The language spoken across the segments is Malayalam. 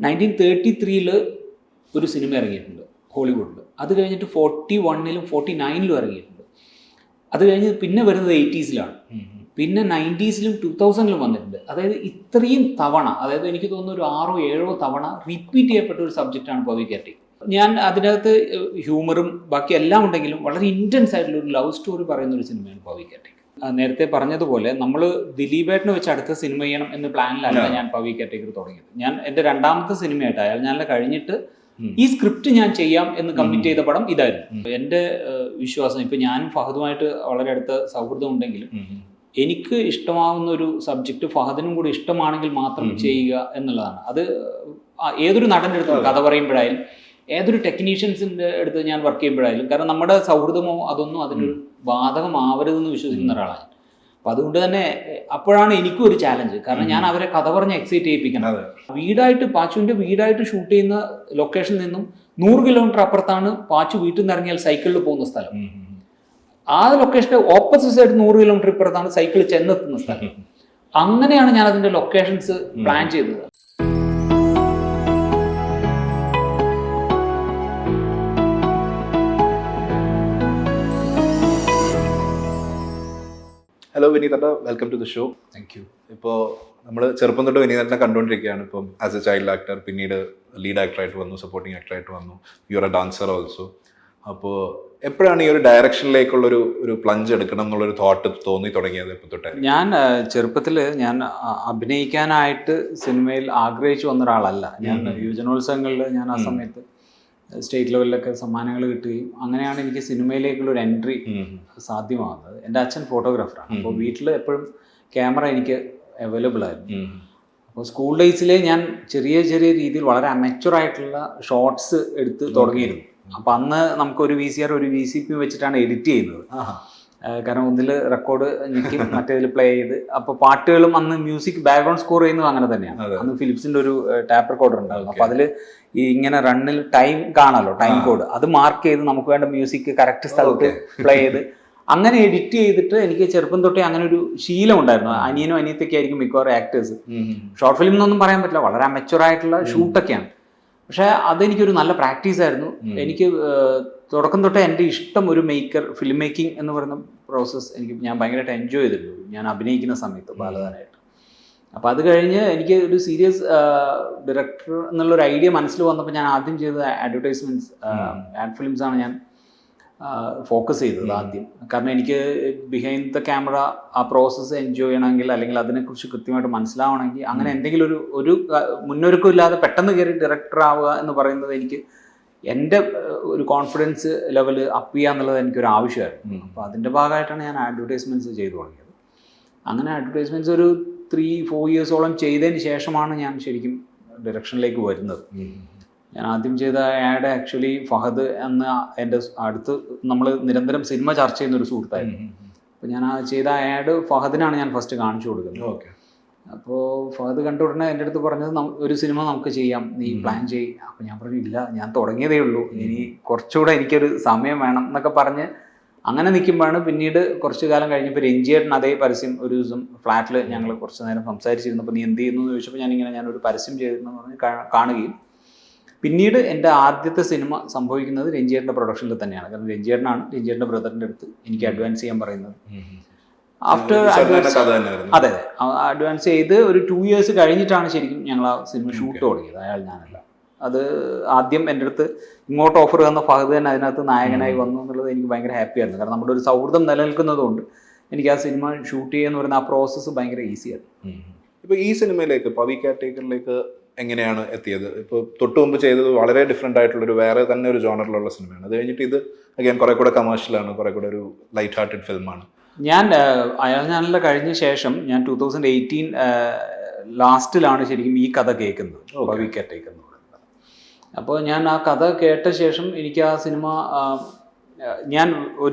1933 ഒരു സിനിമ ഇറങ്ങിയിട്ടുണ്ട് ഹോളിവുഡിൽ. അത് കഴിഞ്ഞിട്ട് 41-ലും 49-ലും ഇറങ്ങിയിട്ടുണ്ട്. അത് കഴിഞ്ഞ് പിന്നെ വരുന്നത് 80s-ലാണ്, പിന്നെ 90s-ലും 2000-ലും വന്നിട്ടുണ്ട്. അതായത് ഇത്രയും തവണ, അതായത് എനിക്ക് തോന്നുന്നു ഒരു 6-7 തവണ റിപ്പീറ്റ് ചെയ്യപ്പെട്ട ഒരു സബ്ജക്റ്റാണ് പവി കാർട്ടിക്. ഞാൻ അതിനകത്ത് ഹ്യൂമറും ബാക്കി എല്ലാം ഉണ്ടെങ്കിലും വളരെ ഇൻറ്റൻസ് ആയിട്ടുള്ള ഒരു ലവ് സ്റ്റോറി പറയുന്ന ഒരു സിനിമയാണ് പവി കാർട്ടിക്. നേരത്തെ പറഞ്ഞതുപോലെ നമ്മൾ ദിലീപേട്ടനെ വെച്ച് അടുത്ത സിനിമ ചെയ്യണം എന്ന പ്ലാനിലല്ല ഞാൻ പവി കാർട്ടിക് തുടങ്ങിയത്. ഞാൻ എൻ്റെ രണ്ടാമത്തെ സിനിമയായിട്ട് അയാൾ ഞാൻ കഴിഞ്ഞിട്ട് ഈ സ്ക്രിപ്റ്റ് ഞാൻ ചെയ്യാം എന്ന് കമ്മിറ്റ് ചെയ്ത പടം ഇതായിരുന്നു. എൻ്റെ വിശ്വാസം, ഇപ്പം ഞാനും ഫഹദുമായിട്ട് വളരെ അടുത്ത സൗഹൃദം ഉണ്ടെങ്കിലും എനിക്ക് ഇഷ്ടമാവുന്ന ഒരു സബ്ജക്റ്റ് ഫഹദിനും കൂടി ഇഷ്ടമാണെങ്കിൽ മാത്രം ചെയ്യുക എന്നുള്ളതാണ്. അത് ഏതൊരു നടൻ്റെ അടുത്തും കഥ പറയുമ്പോഴായാലും ഏതൊരു ടെക്നീഷ്യൻസിൻ്റെ അടുത്ത് ഞാൻ വർക്ക് ചെയ്യുമ്പോഴായാലും, കാരണം നമ്മുടെ സൗഹൃദമോ അതൊന്നും അതിനൊരു ബാധകമാവരുതെന്ന് വിശ്വസിക്കുന്ന ഒരാളാണ്. അപ്പം അതുകൊണ്ട് തന്നെ അപ്പോഴാണ് എനിക്കും ഒരു ചാലഞ്ച്. കാരണം ഞാൻ അവരെ കഥ പറഞ്ഞ് എക്സൈറ്റ് ചെയ്യിപ്പിക്കണം. വീടായിട്ട് പാച്ചുവിൻ്റെ വീടായിട്ട് ഷൂട്ട് ചെയ്യുന്ന ലൊക്കേഷനിൽ നിന്നും 100 കിലോമീറ്റർ അപ്പുറത്താണ് പാച്ചു വീട്ടിൽ നിന്ന് ഇറങ്ങിയാൽ സൈക്കിളിൽ പോകുന്ന സ്ഥലം. ആ ലൊക്കേഷൻ്റെ ഓപ്പോസിറ്റ് സൈഡ് 100 കിലോമീറ്റർ ഇപ്പുറത്താണ് സൈക്കിൾ ചെന്നെത്തുന്ന സ്ഥലം. അങ്ങനെയാണ് ഞാൻ അതിൻ്റെ ലൊക്കേഷൻസ് പ്ലാൻ ചെയ്തത്. ഹലോ വിനീതേട്ടാ, welcome to the show. Thank you. ഇപ്പോൾ നമ്മൾ ചെറുപ്പം തൊട്ട് വിനീതേട്ടനെ കണ്ടുകൊണ്ടിരിക്കുകയാണ്. ഇപ്പം ആസ് എ ചൈൽഡ് ആക്ടർ, പിന്നീട് ലീഡ് ആക്ടറായിട്ട് വന്നു, സപ്പോർട്ടിങ് ആക്ടറായിട്ട് വന്നു, you are a dancer also. അപ്പോൾ എപ്പോഴാണ് ഈ ഒരു ഡയറക്ഷനിലേക്കുള്ളൊരു പ്ലഞ്ച് എടുക്കണം എന്നുള്ളൊരു തോട്ട് തോന്നി തുടങ്ങിയത്? ഇപ്പോൾ തൊട്ടേ ഞാൻ ചെറുപ്പത്തിൽ ഞാൻ അഭിനയിക്കാനായിട്ട് സിനിമയിൽ ആഗ്രഹിച്ചു വന്ന ഒരാളല്ല. ഞാൻ യുവജനോത്സവങ്ങളിൽ ഞാൻ ആ സമയത്ത് സ്റ്റേറ്റ് ലെവലിലൊക്കെ സമ്മാനങ്ങൾ കിട്ടുകയും അങ്ങനെയാണ് എനിക്ക് സിനിമയിലേക്കുള്ളൊരു എൻട്രി സാധ്യമാകുന്നത്. എൻ്റെ അച്ഛൻ ഫോട്ടോഗ്രാഫറാണ്. അപ്പോൾ വീട്ടിൽ എപ്പോഴും ക്യാമറ എനിക്ക് അവൈലബിൾ ആയിരുന്നു. അപ്പോൾ സ്കൂൾ ഡേയ്സിലെ ഞാൻ ചെറിയ ചെറിയ രീതിയിൽ വളരെ അമച്വറായിട്ടുള്ള ഷോർട്സ് എടുത്ത് തുടങ്ങിയിരുന്നു. അപ്പം അന്ന് നമുക്കൊരു VCR ഒരു VCP വെച്ചിട്ടാണ് എഡിറ്റ് ചെയ്യുന്നത്. കാരണം ഒന്നിൽ റെക്കോർഡ് ഞെക്കി മറ്റേതിൽ പ്ലേ ചെയ്ത്, അപ്പോൾ പാട്ടുകളും അന്ന് മ്യൂസിക് ബാക്ക്ഗ്രൗണ്ട് സ്കോർ ചെയ്യുന്നത് അങ്ങനെ തന്നെയാണ്. അന്ന് ഫിലിപ്സിൻ്റെ ഒരു ടാപ്പ് റെക്കോർഡർ ഉണ്ടായിരുന്നു. അപ്പോൾ അതിൽ ഈ ഇങ്ങനെ റണ്ണിൽ ടൈം കാണാമല്ലോ, ടൈം കോഡ്, അത് മാർക്ക് ചെയ്ത് നമുക്ക് വേണ്ട മ്യൂസിക് കറക്റ്റ് സ്ഥലത്ത് പ്ലേ ചെയ്ത് അങ്ങനെ എഡിറ്റ് ചെയ്തിട്ട് എനിക്ക് ചെറുപ്പം തൊട്ടേ അങ്ങനെ ഒരു ശീലം ഉണ്ടായിരുന്നു. അനിയനും അനിയത്തൊക്കെ ആയിരിക്കും മിക്കവാറും ആക്ടേഴ്സ്. ഷോർട്ട് ഫിലിം എന്നൊന്നും പറയാൻ പറ്റില്ല, വളരെ അമച്വറായിട്ടുള്ള ഷൂട്ടൊക്കെയാണ്. പക്ഷേ അതെനിക്കൊരു നല്ല പ്രാക്ടീസ് ആയിരുന്നു. എനിക്ക് തുടക്കം തൊട്ടേ എൻ്റെ ഇഷ്ടം ഒരു ഫിലിം മേക്കിംഗ് എന്ന് പറയുന്ന പ്രോസസ്സ് ഞാൻ ഭയങ്കരമായിട്ട് എൻജോയ് ചെയ്തിട്ടുണ്ട് ഞാൻ അഭിനയിക്കുന്ന സമയത്ത് ബാലതാനായിട്ട്. അപ്പോൾ അത് കഴിഞ്ഞ് എനിക്ക് ഒരു സീരിയസ് ഡയറക്ടർ എന്നുള്ളൊരു ഐഡിയ മനസ്സിൽ വന്നപ്പോൾ ഞാൻ ആദ്യം ചെയ്തത് അഡ്വർടൈസ്മെൻറ്റ്സ്, ആഡ് ഫിലിംസാണ് ഞാൻ ഫോക്കസ് ചെയ്തത് ആദ്യം. കാരണം എനിക്ക് ബിഹൈൻഡ് ദ ക്യാമറ ആ പ്രോസസ്സ് എൻജോയ് ചെയ്യണമെങ്കിൽ, അല്ലെങ്കിൽ അതിനെക്കുറിച്ച് കൃത്യമായിട്ട് മനസ്സിലാവണമെങ്കിൽ, അങ്ങനെ എന്തെങ്കിലും ഒരു മുന്നൊരുക്കം ഇല്ലാതെ പെട്ടെന്ന് കയറി ഡയറക്ടർ ആവുക എന്ന് പറയുന്നത് എനിക്ക് എൻ്റെ ഒരു കോൺഫിഡൻസ് ലെവൽ അപ്പ് ചെയ്യുക എന്നുള്ളത് എനിക്കൊരു ആവശ്യമായിരുന്നു. അപ്പോൾ അതിൻ്റെ ഭാഗമായിട്ടാണ് ഞാൻ അഡ്വർടൈസ്മെൻറ്റ്സ് ചെയ്തു തുടങ്ങിയത്. അങ്ങനെ അഡ്വർടൈസ്മെൻറ്റ്സ് ഒരു 3-4 ഇയേഴ്സോളം ചെയ്തതിന് ശേഷമാണ് ഞാൻ ശരിക്കും ഡയറക്ഷനിലേക്ക് വരുന്നത്. ഞാൻ ആദ്യം ചെയ്ത ആഡ് ആക്ച്വലി ഫഹദ് എന്ന എൻ്റെ അടുത്ത് നമ്മൾ നിരന്തരം സിനിമ ചർച്ച ചെയ്യുന്ന ഒരു സുഹൃത്തായിരുന്നു. അപ്പോൾ ഞാൻ ചെയ്ത ആഡ് ഫഹദിനാണ് ഞാൻ ഫസ്റ്റ് കാണിച്ചു കൊടുക്കുന്നത്. അപ്പോൾ ഫഹദ് കണ്ട ഉടനെ എൻ്റെ അടുത്ത് പറഞ്ഞത് ഒരു സിനിമ നമുക്ക് ചെയ്യാം, നീ പ്ലാൻ ചെയ്യും. അപ്പോൾ ഞാൻ പറഞ്ഞു ഇല്ല, ഞാൻ തുടങ്ങിയതേ ഉള്ളൂ, ഇനി കുറച്ചുകൂടെ എനിക്കൊരു സമയം വേണം എന്നൊക്കെ പറഞ്ഞ് അങ്ങനെ നിൽക്കുമ്പോഴാണ് പിന്നീട് കുറച്ച് കാലം കഴിഞ്ഞപ്പോൾ രഞ്ജിയേട്ടൻ അതേ പരസ്യം ഒരു ദിവസം ഫ്ലാറ്റിൽ ഞങ്ങൾ കുറച്ച് നേരം സംസാരിച്ചിരുന്നപ്പോൾ നീ എന്ത് ചെയ്യുന്നു എന്ന് ചോദിച്ചപ്പോൾ ഞാനൊരു പരസ്യം ചെയ്തിരുന്നു പറഞ്ഞ് കാണുകയും, പിന്നീട് എൻ്റെ ആദ്യത്തെ സിനിമ സംഭവിക്കുന്നത് രഞ്ജിയേട്ടൻ്റെ പ്രൊഡക്ഷനിൽ തന്നെയാണ്. കാരണം രഞ്ജിയേട്ടൻ്റെ ബ്രദറിൻ്റെ അടുത്ത് എനിക്ക് അഡ്വാൻസ് ചെയ്യാൻ പറയുന്നത്. ആഫ്റ്റർ അതെ അഡ്വാൻസ് ചെയ്ത് ഒരു 2 ഇയേഴ്സ് കഴിഞ്ഞിട്ടാണ് ശരിക്കും ഞങ്ങൾ ആ സിനിമ ഷൂട്ട് തുടങ്ങിയത്. അയാൾ ഞാനല്ല. അത് ആദ്യം എൻ്റെ അടുത്ത് ഇങ്ങോട്ട് ഓഫർ തന്ന ഫഹദ് തന്നെ അതിനകത്ത് നായകനായി വന്നു എന്നുള്ളത് എനിക്ക് ഭയങ്കര ഹാപ്പിയായിരുന്നു. കാരണം നമ്മുടെ ഒരു സൗഹൃദം നിലനിൽക്കുന്നതുകൊണ്ട് എനിക്ക് ആ സിനിമ ഷൂട്ട് ചെയ്യുക എന്ന് പറയുന്ന ആ പ്രോസസ്സ് ഭയങ്കര ഈസിയായിരുന്നു. ഇപ്പോൾ ഈ സിനിമയിലേക്ക് പവി കാർട്ടിക്കിലേക്ക് എങ്ങനെയാണ് എത്തിയത്? ഇപ്പോൾ തൊട്ട് മുമ്പ് ചെയ്തത് വളരെ ഡിഫറെൻ്റ് ആയിട്ടുള്ളൊരു വേറെ തന്നെ ഒരു ജോണറിലുള്ള സിനിമയാണ്. അത് കഴിഞ്ഞിട്ട് ഇത് അഗൈൻ കുറേ കൂടെ കമേഴ്ഷ്യലാണ്, കുറേ കൂടെ ഒരു ലൈറ്റ് ഹാർട്ടഡ് ഫിലിമാണ്. ഞാൻ അയാൾ ഞാനെല്ലാം കഴിഞ്ഞ ശേഷം ഞാൻ 2018 ലാസ്റ്റിലാണ് ശരിക്കും ഈ കഥ കേൾക്കുന്നത്, പവി കാർട്ടിക് എന്ന് പറയുന്നത്. അപ്പോൾ ഞാൻ ആ കഥ കേട്ട ശേഷം എനിക്ക് ആ സിനിമ ഞാൻ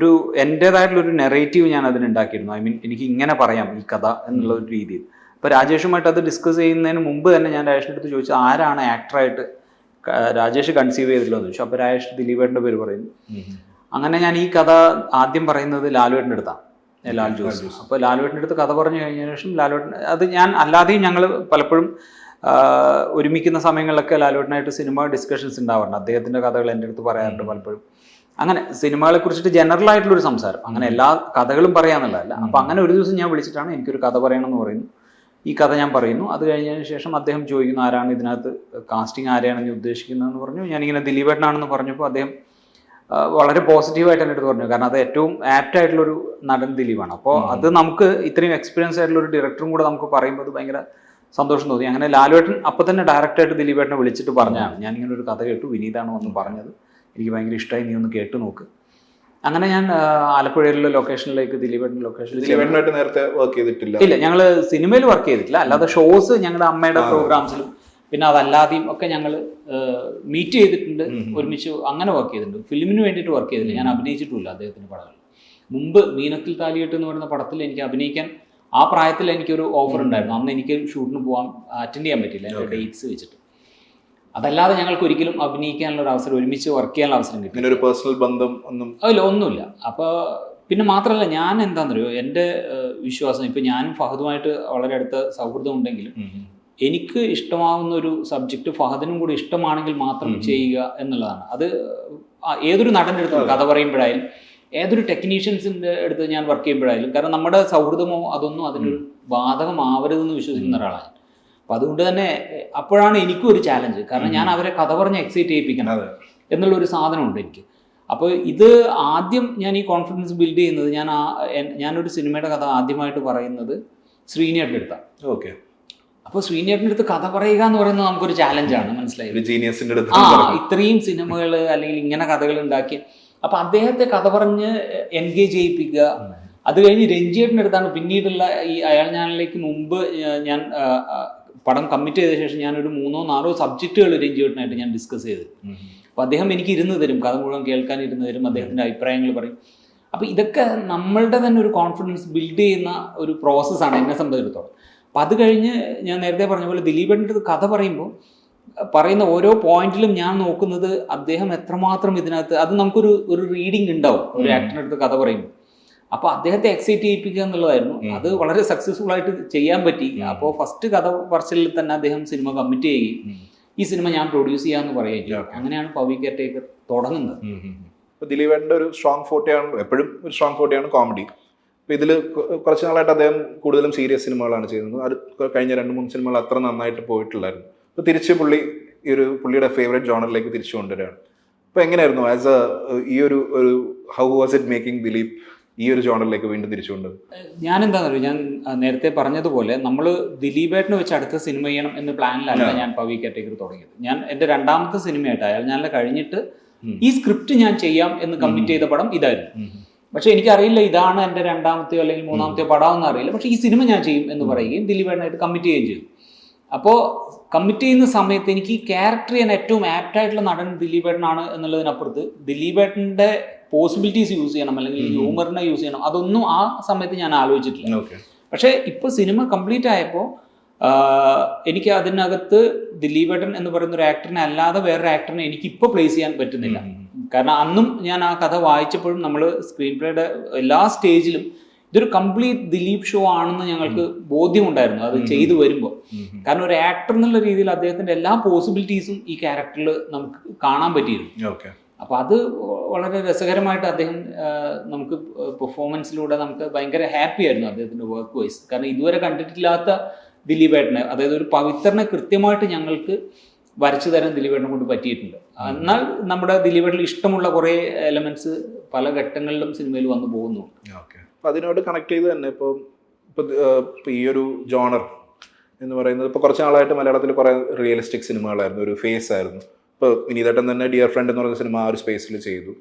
എൻ്റേതായിട്ടുള്ളൊരു നെറേറ്റീവ് ഞാൻ അതിനുണ്ടാക്കിയിരുന്നു. എനിക്ക് ഇങ്ങനെ പറയാം ഈ കഥ എന്നുള്ള ഒരു രീതിയിൽ. അപ്പോൾ രാജേഷുമായിട്ട് അത് ഡിസ്കസ് ചെയ്യുന്നതിന് മുമ്പ് തന്നെ ഞാൻ രാജേഷിൻ്റെ അടുത്ത് ചോദിച്ചു ആരാണ് ആക്ടറായിട്ട് രാജേഷ് കൺസീവ് ചെയ്തിട്ടുള്ളത് ചോദിച്ചു. അപ്പോൾ രാജേഷ് ദിലീപേട്ടൻ്റെ പേര് പറയുന്നു. അങ്ങനെ ഞാൻ ഈ കഥ ആദ്യം പറയുന്നത് ലാലുവേട്ടൻ്റെ അടുത്താണ്, ലാൽ ജോസ്. അപ്പോൾ ലാലുവേട്ടൻ്റെ അടുത്ത് കഥ പറഞ്ഞു കഴിഞ്ഞ ശേഷം ലാലുവേട്ടൻ അത് ഞാൻ അല്ലാതെയും ഞങ്ങൾ പലപ്പോഴും ഒരുമിക്കുന്ന സമയങ്ങളിലൊക്കെ ലാലേട്ടനായിട്ട് സിനിമ ഡിസ്കഷൻസ് ഉണ്ടാവാറുണ്ട്. അദ്ദേഹത്തിൻ്റെ കഥകൾ എൻ്റെ അടുത്ത് പറയാറുണ്ട് പലപ്പോഴും. അങ്ങനെ സിനിമകളെ കുറിച്ചിട്ട് ജനറൽ ആയിട്ടുള്ളൊരു സംസാരം, അങ്ങനെ എല്ലാ കഥകളും പറയാന്നുള്ളതല്ല. അപ്പം അങ്ങനെ ഒരു ദിവസം ഞാൻ വിളിച്ചിട്ടാണ് എനിക്കൊരു കഥ പറയണമെന്ന് പറയുന്നു. ഈ കഥ ഞാൻ പറയുന്നു. അത് കഴിഞ്ഞതിന് ശേഷം അദ്ദേഹം ചോദിക്കുന്നു ആരാണ് ഇതിനകത്ത് കാസ്റ്റിംഗ് ആരെയാണ് നീ ഉദ്ദേശിക്കുന്നതെന്ന് പറഞ്ഞു. ഞാനിങ്ങനെ ദിലീപേട്ടനാണെന്ന് പറഞ്ഞപ്പോൾ അദ്ദേഹം വളരെ പോസിറ്റീവായിട്ട് എൻ്റെ അടുത്ത് പറഞ്ഞു. കാരണം അത് ഏറ്റവും ആപ്റ്റ് ആയിട്ടുള്ളൊരു നടൻ ദിലീപാണ്. അപ്പോൾ അത് നമുക്ക് ഇത്രയും എക്സ്പീരിയൻസ് ആയിട്ടുള്ള ഒരു ഡയറക്ടറും കൂടെ നമുക്ക് പറയുമ്പോൾ അത് ഭയങ്കര സന്തോഷം തോന്നി. അങ്ങനെ ലാലുവേട്ടൻ അപ്പം തന്നെ ഡയറക്റ്റായിട്ട് ദിലീപേട്ടനെ വിളിച്ചിട്ട് പറഞ്ഞതാണ്, ഞാനിങ്ങനെ ഒരു കഥ കേട്ടു, വിനീതാണ് വന്ന് പറഞ്ഞത്, എനിക്ക് ഭയങ്കര ഇഷ്ടമായി, നീ ഒന്ന് കേട്ട് നോക്ക്. അങ്ങനെ ഞാൻ ആലപ്പുഴയിലുള്ള ലൊക്കേഷനിലേക്ക് ദിലീപേട്ടൻ ലൊക്കേഷനിലായിട്ട് നേരത്തെ വർക്ക് ചെയ്തിട്ടില്ല. ഇല്ല, ഞങ്ങൾ സിനിമയിൽ വർക്ക് ചെയ്തിട്ടില്ല, അല്ലാതെ ഷോസ് ഞങ്ങളുടെ അമ്മയുടെ പ്രോഗ്രാംസിലും പിന്നെ അതല്ലാതെയും ഒക്കെ ഞങ്ങൾ മീറ്റ് ചെയ്തിട്ടുണ്ട്, ഒരുമിച്ച് അങ്ങനെ വർക്ക് ചെയ്തിട്ടുണ്ട്. ഫിലിമിന് വേണ്ടിയിട്ട് വർക്ക് ചെയ്തില്ല, ഞാൻ അഭിനയിച്ചിട്ടില്ല അദ്ദേഹത്തിൻ്റെ പടങ്ങളിൽ. മുമ്പ് മീനത്തിൽ താലിയിട്ട് എന്ന് പറയുന്ന പടത്തിൽ എനിക്ക് അഭിനയിക്കാൻ ആ പ്രായത്തിൽ എനിക്കൊരു ഓഫർ ഉണ്ടായിരുന്നു. അന്ന് എനിക്ക് ഷൂട്ടിന് പോകാൻ അറ്റൻഡ് ചെയ്യാൻ പറ്റില്ല, എൻ്റെ ഡേറ്റ്സ് വെച്ചിട്ട്. അതല്ലാതെ ഞങ്ങൾക്ക് ഒരിക്കലും അഭിനയിക്കാനുള്ള ഒരു അവസരം, ഒരുമിച്ച് വർക്ക് ചെയ്യാനുള്ള അവസരം കിട്ടി. ഒരു പേഴ്സണൽ ബന്ധം ഒന്നുമില്ല. അപ്പോൾ പിന്നെ മാത്രമല്ല, ഞാൻ എന്താണെന്നറിയോ, എൻ്റെ വിശ്വാസം, ഇപ്പം ഞാനും ഫഹദുമായിട്ട് വളരെ അടുത്ത സൗഹൃദം ഉണ്ടെങ്കിലും എനിക്ക് ഇഷ്ടമാവുന്ന ഒരു സബ്ജക്റ്റ് ഫഹദിനും കൂടി ഇഷ്ടമാണെങ്കിൽ മാത്രം ചെയ്യുക എന്നുള്ളതാണ്. അത് ഏതൊരു നടൻ്റെ അടുത്ത് കഥ പറയുമ്പോഴായാലും ഏതൊരു ടെക്നീഷ്യൻസിൻ്റെ അടുത്ത് ഞാൻ വർക്ക് ചെയ്യുമ്പോഴായാലും, കാരണം നമ്മുടെ സൗഹൃദമോ അതൊന്നും അതിനൊരു ബാധകമാവരുതെന്ന് വിശ്വസിക്കുന്ന ഒരാളാണ്. അപ്പം അതുകൊണ്ട് തന്നെ അപ്പോഴാണ് എനിക്കും ഒരു ചാലഞ്ച്, കാരണം ഞാൻ അവരെ കഥ പറഞ്ഞ് എക്സൈറ്റ് ചെയ്യിപ്പിക്കണം എന്നുള്ളൊരു സാധനമുണ്ട് എനിക്ക്. അപ്പോൾ ഇത് ആദ്യം ഞാൻ ഈ കോൺഫിഡൻസ് ബിൽഡ് ചെയ്യുന്നത്, ഞാനൊരു സിനിമയുടെ കഥ ആദ്യമായിട്ട് പറയുന്നത് ശ്രീനിയേട്ടൻ്റെ അടുത്താണ്. ഓക്കെ. അപ്പോൾ ശ്രീനിയേട്ടൻ്റെ അടുത്ത് കഥ പറയുക എന്ന് പറയുന്നത് നമുക്കൊരു ചാലഞ്ചാണ്, മനസ്സിലായി. ഇത്രയും സിനിമകൾ അല്ലെങ്കിൽ ഇങ്ങനെ കഥകൾ ഉണ്ടാക്കി, അപ്പം അദ്ദേഹത്തെ കഥ പറഞ്ഞ് എൻഗേജ് ചെയ്യിപ്പിക്കുക. അത് കഴിഞ്ഞ് രഞ്ജിയേട്ടൻ്റെ അടുത്താണ് പിന്നീടുള്ള ഈ അയാൾ ഞാനിലേക്ക് മുമ്പ് ഞാൻ പടം കമ്മിറ്റ് ചെയ്ത ശേഷം ഞാനൊരു 3-4 സബ്ജക്റ്റുകൾ രഞ്ജിയേട്ടനായിട്ട് ഞാൻ ഡിസ്കസ് ചെയ്ത്. അപ്പോൾ അദ്ദേഹം എനിക്ക് ഇരുന്ന് തരും, കഥ മുഴുവൻ കേൾക്കാൻ ഇരുന്ന് തരും, അദ്ദേഹത്തിൻ്റെ അഭിപ്രായങ്ങൾ പറയും. അപ്പോൾ ഇതൊക്കെ നമ്മളുടെ തന്നെ ഒരു കോൺഫിഡൻസ് ബിൽഡ് ചെയ്യുന്ന ഒരു പ്രോസസ്സാണ് എന്നെ സംബന്ധിച്ചിടത്തോളം. അപ്പം അത് കഴിഞ്ഞ് ഞാൻ നേരത്തെ പറഞ്ഞ പോലെ ദിലീപേട്ടൻ്റെ അടുത്ത് കഥ പറയുമ്പോൾ പറയുന്ന ഓരോ പോയിന്റിലും ഞാൻ നോക്കുന്നത് അദ്ദേഹം എത്രമാത്രം ഇതിനകത്ത്, അത് നമുക്കൊരു റീഡിങ് ഉണ്ടാവും ഒരു ആക്ടറിൻ്റെ അടുത്ത് കഥ പറയുമ്പോൾ. അപ്പോൾ അദ്ദേഹത്തെ എക്സൈറ്റ് ചെയ്യിപ്പിക്കുക എന്നുള്ളതായിരുന്നു. അത് വളരെ സക്സസ്ഫുൾ ആയിട്ട് ചെയ്യാൻ പറ്റി. അപ്പോൾ ഫസ്റ്റ് കഥ പറച്ചിലിൽ തന്നെ അദ്ദേഹം സിനിമ കമ്മിറ്റ് ചെയ്യുകയും ഈ സിനിമ ഞാൻ പ്രൊഡ്യൂസ് ചെയ്യാമെന്ന് പറയുകയും, അങ്ങനെയാണ് പവി കെയർടേക്കർ തുടങ്ങുന്നത്. ദിലീപേട്ടൻ്റെ ഒരു സ്ട്രോങ് ഫോർട്ടിയാണ്, എപ്പോഴും ഒരു സ്ട്രോങ് ഫോർട്ടിയാണ് കോമഡി. അപ്പോൾ ഇതിൽ കുറച്ച് നാളായിട്ട് അദ്ദേഹം കൂടുതലും സീരിയസ് സിനിമകളാണ് ചെയ്യുന്നത്. അത് കഴിഞ്ഞ 2-3 സിനിമകൾ അത്ര നന്നായിട്ട് പോയിട്ടില്ലായിരുന്നു. അപ്പോൾ തിരിച്ച് പുള്ളിയുടെ ഫേവറേറ്റ് ജോണറിലേക്ക് തിരിച്ചു കൊണ്ടുവരികയാണ്. അപ്പോൾ എങ്ങനെയായിരുന്നു ഈ ഒരു how was it making Dileep ഈ ഒരു ജോണറിലേക്ക് വീണ്ടും തിരിച്ചുകൊണ്ട്? ഞാൻ എന്താണെന്നറിയോ, ഞാൻ നേരത്തെ പറഞ്ഞതുപോലെ നമ്മൾ ദിലീപേട്ടനെ വെച്ച് അടുത്ത സിനിമ ചെയ്യണം എന്ന പ്ലാനിലല്ല ഞാൻ പവി കെയർടേക്കർ തുടങ്ങിയത്. ഞാൻ എൻ്റെ 2ാമത്തെ സിനിമയായിട്ട് അയാൾ ഞാൻ കഴിഞ്ഞിട്ട് ഈ സ്ക്രിപ്റ്റ് ഞാൻ ചെയ്യാം എന്ന് കമ്മിറ്റ് ചെയ്ത പടം ഇതായിരുന്നു. പക്ഷെ എനിക്കറിയില്ല ഇതാണ് എൻ്റെ 2ാമത്തെയോ അല്ലെങ്കിൽ 3ാമത്തെയോ പടമെന്ന് അറിയില്ല. പക്ഷേ ഈ സിനിമ ഞാൻ ചെയ്യും എന്ന് പറയുകയും ദിലീപേട്ടനായിട്ട് കമ്മിറ്റ് ചെയ്യുകയും ചെയ്തു. അപ്പോൾ കമ്മിറ്റ് ചെയ്യുന്ന സമയത്ത് എനിക്ക് ഈ ക്യാരക്ടർ ചെയ്യാൻ ഏറ്റവും ആപ്റ്റായിട്ടുള്ള നടൻ ദിലീപേട്ടനാണ് എന്നുള്ളതിനപ്പുറത്ത് ദിലീപേട്ടൻ്റെ പോസിബിലിറ്റീസ് യൂസ് ചെയ്യണം അല്ലെങ്കിൽ ഹ്യൂമറിനെ യൂസ് ചെയ്യണം, അതൊന്നും ആ സമയത്ത് ഞാൻ ആലോചിച്ചിട്ടില്ല. പക്ഷേ ഇപ്പോൾ സിനിമ കംപ്ലീറ്റ് ആയപ്പോൾ എനിക്ക് അതിനകത്ത് ദിലീപേട്ടൻ എന്ന് പറയുന്ന ഒരു ആക്ടറിനെ അല്ലാതെ വേറൊരു ആക്ടറിനെ എനിക്കിപ്പോൾ പ്ലേസ് ചെയ്യാൻ പറ്റുന്നില്ല. കാരണം അന്നും ഞാൻ ആ കഥ വായിച്ചപ്പോഴും നമ്മൾ സ്ക്രീൻ പ്ലേയുടെ എല്ലാ സ്റ്റേജിലും ഇതൊരു കംപ്ലീറ്റ് ദിലീപ് ഷോ ആണെന്ന് ഞങ്ങൾക്ക് ബോധ്യമുണ്ടായിരുന്നു അത് ചെയ്തു വരുമ്പോൾ. കാരണം ഒരു ആക്ടർ എന്നുള്ള രീതിയിൽ അദ്ദേഹത്തിൻ്റെ എല്ലാ പോസിബിലിറ്റീസും ഈ ക്യാരക്ടറിൽ നമുക്ക് കാണാൻ പറ്റിയിരുന്നു. അപ്പോൾ അത് വളരെ രസകരമായിട്ട് അദ്ദേഹം നമുക്ക് പെർഫോമൻസിലൂടെ നമുക്ക് ഭയങ്കര ഹാപ്പി ആയിരുന്നു അദ്ദേഹത്തിൻ്റെ വർക്ക് വൈസ്. കാരണം ഇതുവരെ കണ്ടിട്ടില്ലാത്ത ദിലീപേട്ടനെ, അതായത് ഒരു പവിത്രനെ കൃത്യമായിട്ട് ഞങ്ങൾക്ക് വരച്ചു തരാൻ ദിലീപേട്ടനെ കൊണ്ട് പറ്റിയിട്ടുണ്ട്. എന്നാൽ നമ്മുടെ ദിലീപേട്ടനിൽ ഇഷ്ടമുള്ള കുറേ എലമെന്റ്സ് പല ഘട്ടങ്ങളിലും സിനിമയിൽ വന്നു പോകുന്നുണ്ട്. അപ്പോൾ അതിനോട് കണക്ട് ചെയ്ത് തന്നെ ഇപ്പോൾ ഈ ഒരു ജോണർ എന്ന് പറയുന്നത് ഇപ്പോൾ കുറച്ച് നാളായിട്ട് മലയാളത്തിൽ കുറേ റിയലിസ്റ്റിക് സിനിമകളായിരുന്നു, ഒരു ഫേസ് ആയിരുന്നു. ഇപ്പോൾ വിനീതേട്ടൻ തന്നെ ഡിയർ ഫ്രണ്ട് എന്ന് പറയുന്ന സിനിമ ആ ഒരു സ്പേസിൽ ചെയ്തു.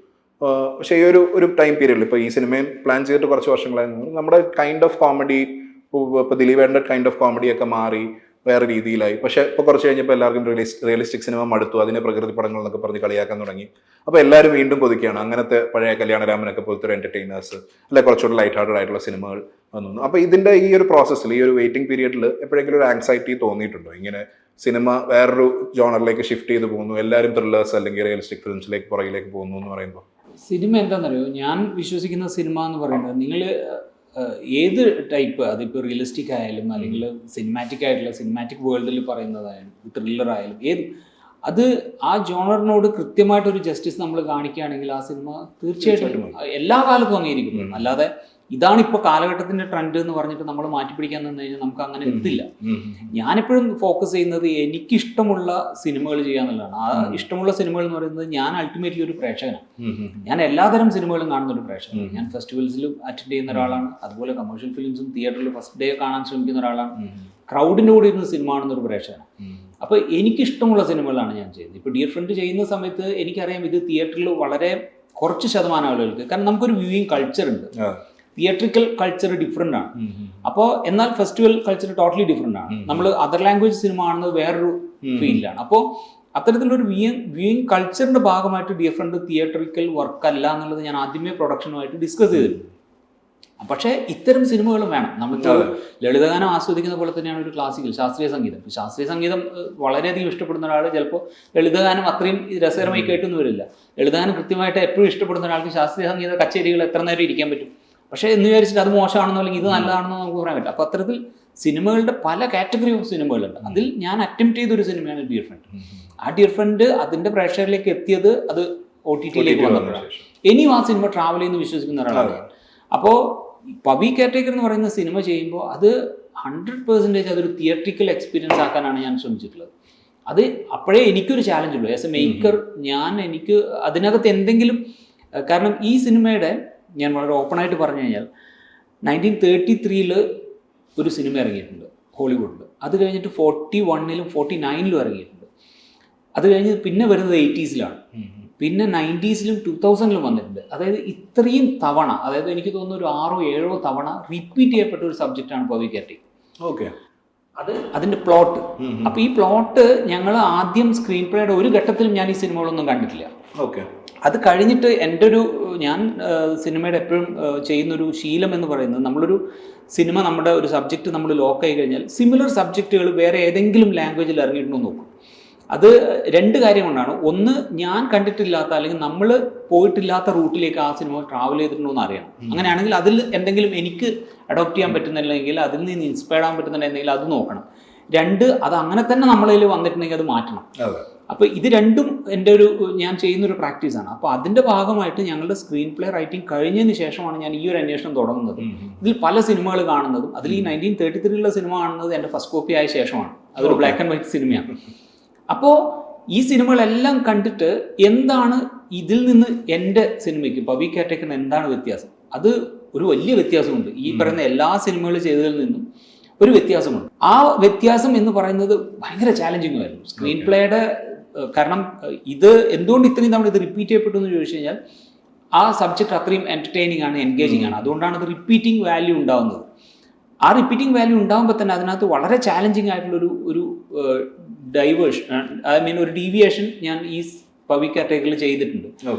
പക്ഷേ ഈ ഒരു ടൈം പീരീഡിൽ ഇപ്പോൾ ഈ സിനിമയും പ്ലാൻ ചെയ്തിട്ട് കുറച്ച് വർഷങ്ങളായിരുന്നു. നമ്മുടെ കൈൻഡ് ഓഫ് കോമഡി, ഇപ്പോൾ ദിലീപേട്ടൻ്റെ കൈൻഡ് ഓഫ് കോമഡിയൊക്കെ മാറി വേറെ രീതിയിലായി. പക്ഷേ ഇപ്പോൾ കുറച്ച് കഴിഞ്ഞപ്പോൾ എല്ലാവർക്കും റിയലിസ്റ്റിക് സിനിമ മടുത്തു, അതിനെ പ്രകൃതി പടങ്ങൾ എന്നൊക്കെ പറഞ്ഞ് കളിയാക്കാൻ തുടങ്ങി. അപ്പോൾ എല്ലാവരും വീണ്ടും കൊതിക്കുകയാണ് അങ്ങനത്തെ പഴയ കല്യാണരാമനൊക്കെ പോലത്തെ ഒരു എൻ്റർടൈനേഴ്സ്, അല്ലെ കുറച്ചുകൂടി ലൈറ്റ് ഹാർട്ടഡ് ആയിട്ടുള്ള സിനിമകൾ വന്നു. അപ്പോൾ ഇതിൻ്റെ ഈ ഒരു പ്രോസസ്സിൽ, ഈ ഒരു വെയിറ്റിംഗ് പീരീഡിൽ എപ്പോഴെങ്കിലും ഒരു ആങ്സൈറ്റി തോന്നിയിട്ടുണ്ടോ? ഇങ്ങനെ സിനിമ വേറൊരു ജോണറിലേക്ക് ഷിഫ്റ്റ് ചെയ്ത് പോകുന്നു, എല്ലാവരും ത്രില്ലേഴ്സ് അല്ലെങ്കിൽ റിയലിസ്റ്റിക് ഫിലിംസിലേക്ക് പുറകിലേക്ക് പോകുന്നു എന്ന് പറയുമ്പോൾ? സിനിമ എന്താണെന്നറിയോ, ഞാൻ വിശ്വസിക്കുന്ന സിനിമ എന്ന് പറയുന്നത് നിങ്ങൾ ഏത് ടൈപ്പ്, അതിപ്പോൾ റിയലിസ്റ്റിക് ആയാലും അല്ലെങ്കിൽ സിനിമാറ്റിക് വേൾഡിൽ പറയുന്നതായാലും ത്രില്ലർ ആയാലും അത് ആ ജോണറിനോട് കൃത്യമായിട്ടൊരു ജസ്റ്റിസ് നമ്മൾ കാണിക്കുകയാണെങ്കിൽ ആ സിനിമ തീർച്ചയായിട്ടും എല്ലാ കാലത്തും അംഗീകരിക്കുന്നു. അല്ലാതെ ഇതാണ് ഇപ്പോൾ കാലഘട്ടത്തിന്റെ ട്രെൻഡ് എന്ന് പറഞ്ഞിട്ട് നമ്മൾ മാറ്റിപ്പിടിക്കാൻ നിന്ന് കഴിഞ്ഞാൽ നമുക്ക് അങ്ങനെ എത്തില്ല. ഞാനെപ്പോഴും ഫോക്കസ് ചെയ്യുന്നത് എനിക്കിഷ്ടമുള്ള സിനിമകൾ ചെയ്യാന്നുള്ളതാണ്. ആ ഇഷ്ടമുള്ള സിനിമകൾ എന്ന് പറയുന്നത് ഞാൻ അൾട്ടിമേറ്റ്ലി ഒരു പ്രേക്ഷകനാണ്. ഞാൻ എല്ലാതരം സിനിമകളും കാണുന്ന ഒരു പ്രേക്ഷകനാണ്. ഞാൻ ഫെസ്റ്റിവൽസിലും അറ്റൻഡ് ചെയ്യുന്ന ഒരാളാണ്. അതുപോലെ കമേഴ്ഷ്യൽ ഫിലിംസും തിയേറ്ററിൽ ഫസ്റ്റ് ഡേ കാണാൻ ശ്രമിക്കുന്ന ഒരാളാണ്. ക്രൗഡിൻ്റെ കൂടെ ഇരുന്ന് സിനിമ കാണുന്ന ഒരു പ്രേക്ഷകനാണ്. അപ്പോൾ എനിക്കിഷ്ടമുള്ള സിനിമകളാണ് ഞാൻ ചെയ്യുന്നത്. ഇപ്പോൾ ഡിയർ ഫ്രണ്ട് ചെയ്യുന്ന സമയത്ത് എനിക്കറിയാം ഇത് തിയേറ്ററിൽ വളരെ കുറച്ച് ശതമാനം ആളുകൾക്ക്, കാരണം നമുക്കൊരു വ്യൂയിങ് കൾച്ചർ ഉണ്ട്. തിയേറ്ററിക്കൽ കൾച്ചർ ഡിഫറെൻ്റ് ആണ്. അപ്പോൾ എന്നാൽ ഫെസ്റ്റിവൽ കൾച്ചർ ടോട്ടലി ഡിഫറെൻ്റ് ആണ്. നമ്മൾ അതർ ലാംഗ്വേജ് സിനിമ കാണുന്നത് വേറൊരു ഫീൽഡിലാണ്. അപ്പോൾ അത്തരത്തിലൊരു വ്യൂയിങ് കൾച്ചറിന്റെ ഭാഗമായിട്ട് ഡിയർ ഫ്രണ്ട് തിയേറ്ററിക്കൽ വർക്ക് അല്ല എന്നുള്ളത് ഞാൻ ആദ്യമേ പ്രൊഡക്ഷനുമായിട്ട് ഡിസ്കസ് ചെയ്തിട്ടുണ്ട്. പക്ഷേ ഇത്തരം സിനിമകളും വേണം. നമുക്ക് ലളിതഗാനം ആസ്വദിക്കുന്ന പോലെ തന്നെയാണ് ഒരു ക്ലാസിക്കൽ ശാസ്ത്രീയ സംഗീതം. ശാസ്ത്രീയ സംഗീതം വളരെയധികം ഇഷ്ടപ്പെടുന്ന ഒരാൾ ചിലപ്പോൾ ലളിതഗാനം അത്രയും രസകരമായി കേട്ടൊന്നും വരില്ല. ലളിതഗാനം കൃത്യമായിട്ട് എപ്പോഴും ഇഷ്ടപ്പെടുന്ന ഒരാൾക്ക് ശാസ്ത്രീയ സംഗീത കച്ചേരികൾ എത്ര നേരം ഇരിക്കാൻ പറ്റും. പക്ഷേ എന്ന് വിചാരിച്ചിട്ട് അത് മോശമാണെന്നോ അല്ലെങ്കിൽ ഇത് നല്ലതാണെന്നോ നമുക്ക് പറയാൻ പറ്റില്ല. അപ്പോൾ അത്തരത്തിൽ സിനിമകളുടെ പല കാറ്റഗറി ഓഫ് സിനിമകളുണ്ട്. അതിൽ ഞാൻ അറ്റംപ്റ്റ് ചെയ്തൊരു സിനിമയാണ് ഡിയർ ഫ്രണ്ട്. ആ ഡിയർ ഫ്രണ്ട് അതിൻ്റെ പ്രേക്ഷകരിലേക്ക് എത്തിയത് അത് OTT-യിലേക്ക് വന്നപ്പോഴാണ്. ഇനിയും ആ സിനിമ ട്രാവൽ ചെയ്യുന്ന വിശ്വസിക്കുന്ന ഒരാളാണ്. അപ്പോൾ പവി കെയർടേക്കർ എന്ന് പറയുന്ന സിനിമ ചെയ്യുമ്പോൾ അത് 100% അതൊരു തിയേറ്ററിക്കൽ എക്സ്പീരിയൻസ് ആക്കാനാണ് ഞാൻ ശ്രമിച്ചിട്ടുള്ളത്. അത് അപ്പോഴേ എനിക്കൊരു ചാലഞ്ച് ഉള്ളൂ. ആസ് എ മേക്കർ എനിക്ക് അതിനകത്ത് എന്തെങ്കിലും, കാരണം ഈ സിനിമയുടെ ഞാൻ വളരെ ഓപ്പണായിട്ട് പറഞ്ഞു കഴിഞ്ഞാൽ 1933 ഒരു സിനിമ ഇറങ്ങിയിട്ടുണ്ട് ഹോളിവുഡിൽ. അത് കഴിഞ്ഞിട്ട് 41-ലും 49-ലും ഇറങ്ങിയിട്ടുണ്ട്. അത് കഴിഞ്ഞ് പിന്നെ വരുന്നത് 80s-ലാണ്, പിന്നെ 90s-ലും 2000-ലും വന്നിട്ടുണ്ട്. അതായത് ഇത്രയും തവണ, അതായത് എനിക്ക് തോന്നുന്നു ഒരു 6-7 തവണ റിപ്പീറ്റ് ചെയ്യപ്പെട്ട ഒരു സബ്ജക്റ്റാണ് പവി കെയർടേക്കർ. ഓക്കെ, അതിൻ്റെ പ്ലോട്ട്. അപ്പോൾ ഈ പ്ലോട്ട് ഞങ്ങൾ ആദ്യം സ്ക്രീൻ പ്ലേയുടെ ഒരു ഘട്ടത്തിലും ഞാൻ ഈ സിനിമകളൊന്നും കണ്ടിട്ടില്ല. ഓക്കെ, അത് കഴിഞ്ഞിട്ട് ഞാൻ സിനിമയുടെ എപ്പോഴും ചെയ്യുന്നൊരു ശീലം എന്ന് പറയുന്നത്, നമ്മളൊരു സിനിമ നമ്മുടെ ഒരു സബ്ജക്റ്റ് നമ്മൾ ലോക്ക് ആയി കഴിഞ്ഞാൽ സിമിലർ സബ്ജക്റ്റുകൾ വേറെ ഏതെങ്കിലും ലാംഗ്വേജിൽ ഇറങ്ങിയിട്ടുണ്ടോ നോക്കും. അത് 2 കാര്യം കൊണ്ടാണ്. ഒന്ന്, ഞാൻ കണ്ടിട്ടില്ലാത്ത അല്ലെങ്കിൽ നമ്മൾ പോയിട്ടില്ലാത്ത റൂട്ടിലേക്ക് ആ സിനിമ ട്രാവൽ ചെയ്തിട്ടുണ്ടോ എന്ന് അറിയണം. അങ്ങനെയാണെങ്കിൽ അതിൽ എന്തെങ്കിലും എനിക്ക് അഡോപ്റ്റ് ചെയ്യാൻ പറ്റുന്നില്ലെങ്കിൽ, അതിൽ നിന്ന് ഇൻസ്പയർ ആകാൻ പറ്റുന്നുണ്ടെങ്കിൽ അത് നോക്കണം. 2, അത് അങ്ങനെ തന്നെ നമ്മളിൽ വന്നിട്ടുണ്ടെങ്കിൽ അത് മാറ്റണം. അപ്പോൾ ഇത് രണ്ടും ഞാൻ ചെയ്യുന്നൊരു പ്രാക്ടീസാണ്. അപ്പോൾ അതിൻ്റെ ഭാഗമായിട്ട് ഞങ്ങളുടെ സ്ക്രീൻ പ്ലേ റൈറ്റിംഗ് കഴിഞ്ഞതിന് ശേഷമാണ് ഞാൻ ഈ ഒരു അന്വേഷണം തുടങ്ങുന്നത്. ഇതിൽ പല സിനിമകൾ കാണുന്നതും, അതിൽ ഈ 1933 സിനിമ കാണുന്നത് എൻ്റെ ഫസ്റ്റ് കോപ്പി ആയ ശേഷമാണ്. അതൊരു ബ്ലാക്ക് ആൻഡ് വൈറ്റ് സിനിമയാണ്. അപ്പോൾ ഈ സിനിമകളെല്ലാം കണ്ടിട്ട് എന്താണ് ഇതിൽ നിന്ന് എൻ്റെ സിനിമയ്ക്ക് പവി കെയർടേക്കറിന് എന്താണ് വ്യത്യാസം, അത് ഒരു വലിയ വ്യത്യാസമുണ്ട്. ഈ പറയുന്ന എല്ലാ സിനിമകൾ ചെയ്തതിൽ നിന്നും ഒരു വ്യത്യാസമുണ്ട്. ആ വ്യത്യാസം എന്ന് പറയുന്നത് ഭയങ്കര ചാലഞ്ചിങ് ആയിരുന്നു സ്ക്രീൻ പ്ലേയുടെ. കാരണം ഇത് എന്തുകൊണ്ട് ഇത്രയും തവണ ഇത് റിപ്പീറ്റ് ചെയ്യപ്പെട്ടു എന്ന് ചോദിച്ചു കഴിഞ്ഞാൽ ആ സബ്ജക്റ്റ് അത്രയും എൻ്റർടൈനിങ് ആണ്, എൻഗേജിങ് ആണ്. അതുകൊണ്ടാണ് അത് റിപ്പീറ്റിംഗ് വാല്യൂ ഉണ്ടാകുന്നത്. ആ റിപ്പീറ്റിംഗ് വാല്യൂ ഉണ്ടാകുമ്പോൾ തന്നെ അതിനകത്ത് വളരെ ചാലഞ്ചിങ് ആയിട്ടുള്ളൊരു ഒരു ഡീവിയേഷൻ ഞാൻ ഈ പവി കെയർടേക്കറിൽ ചെയ്തിട്ടുണ്ട്.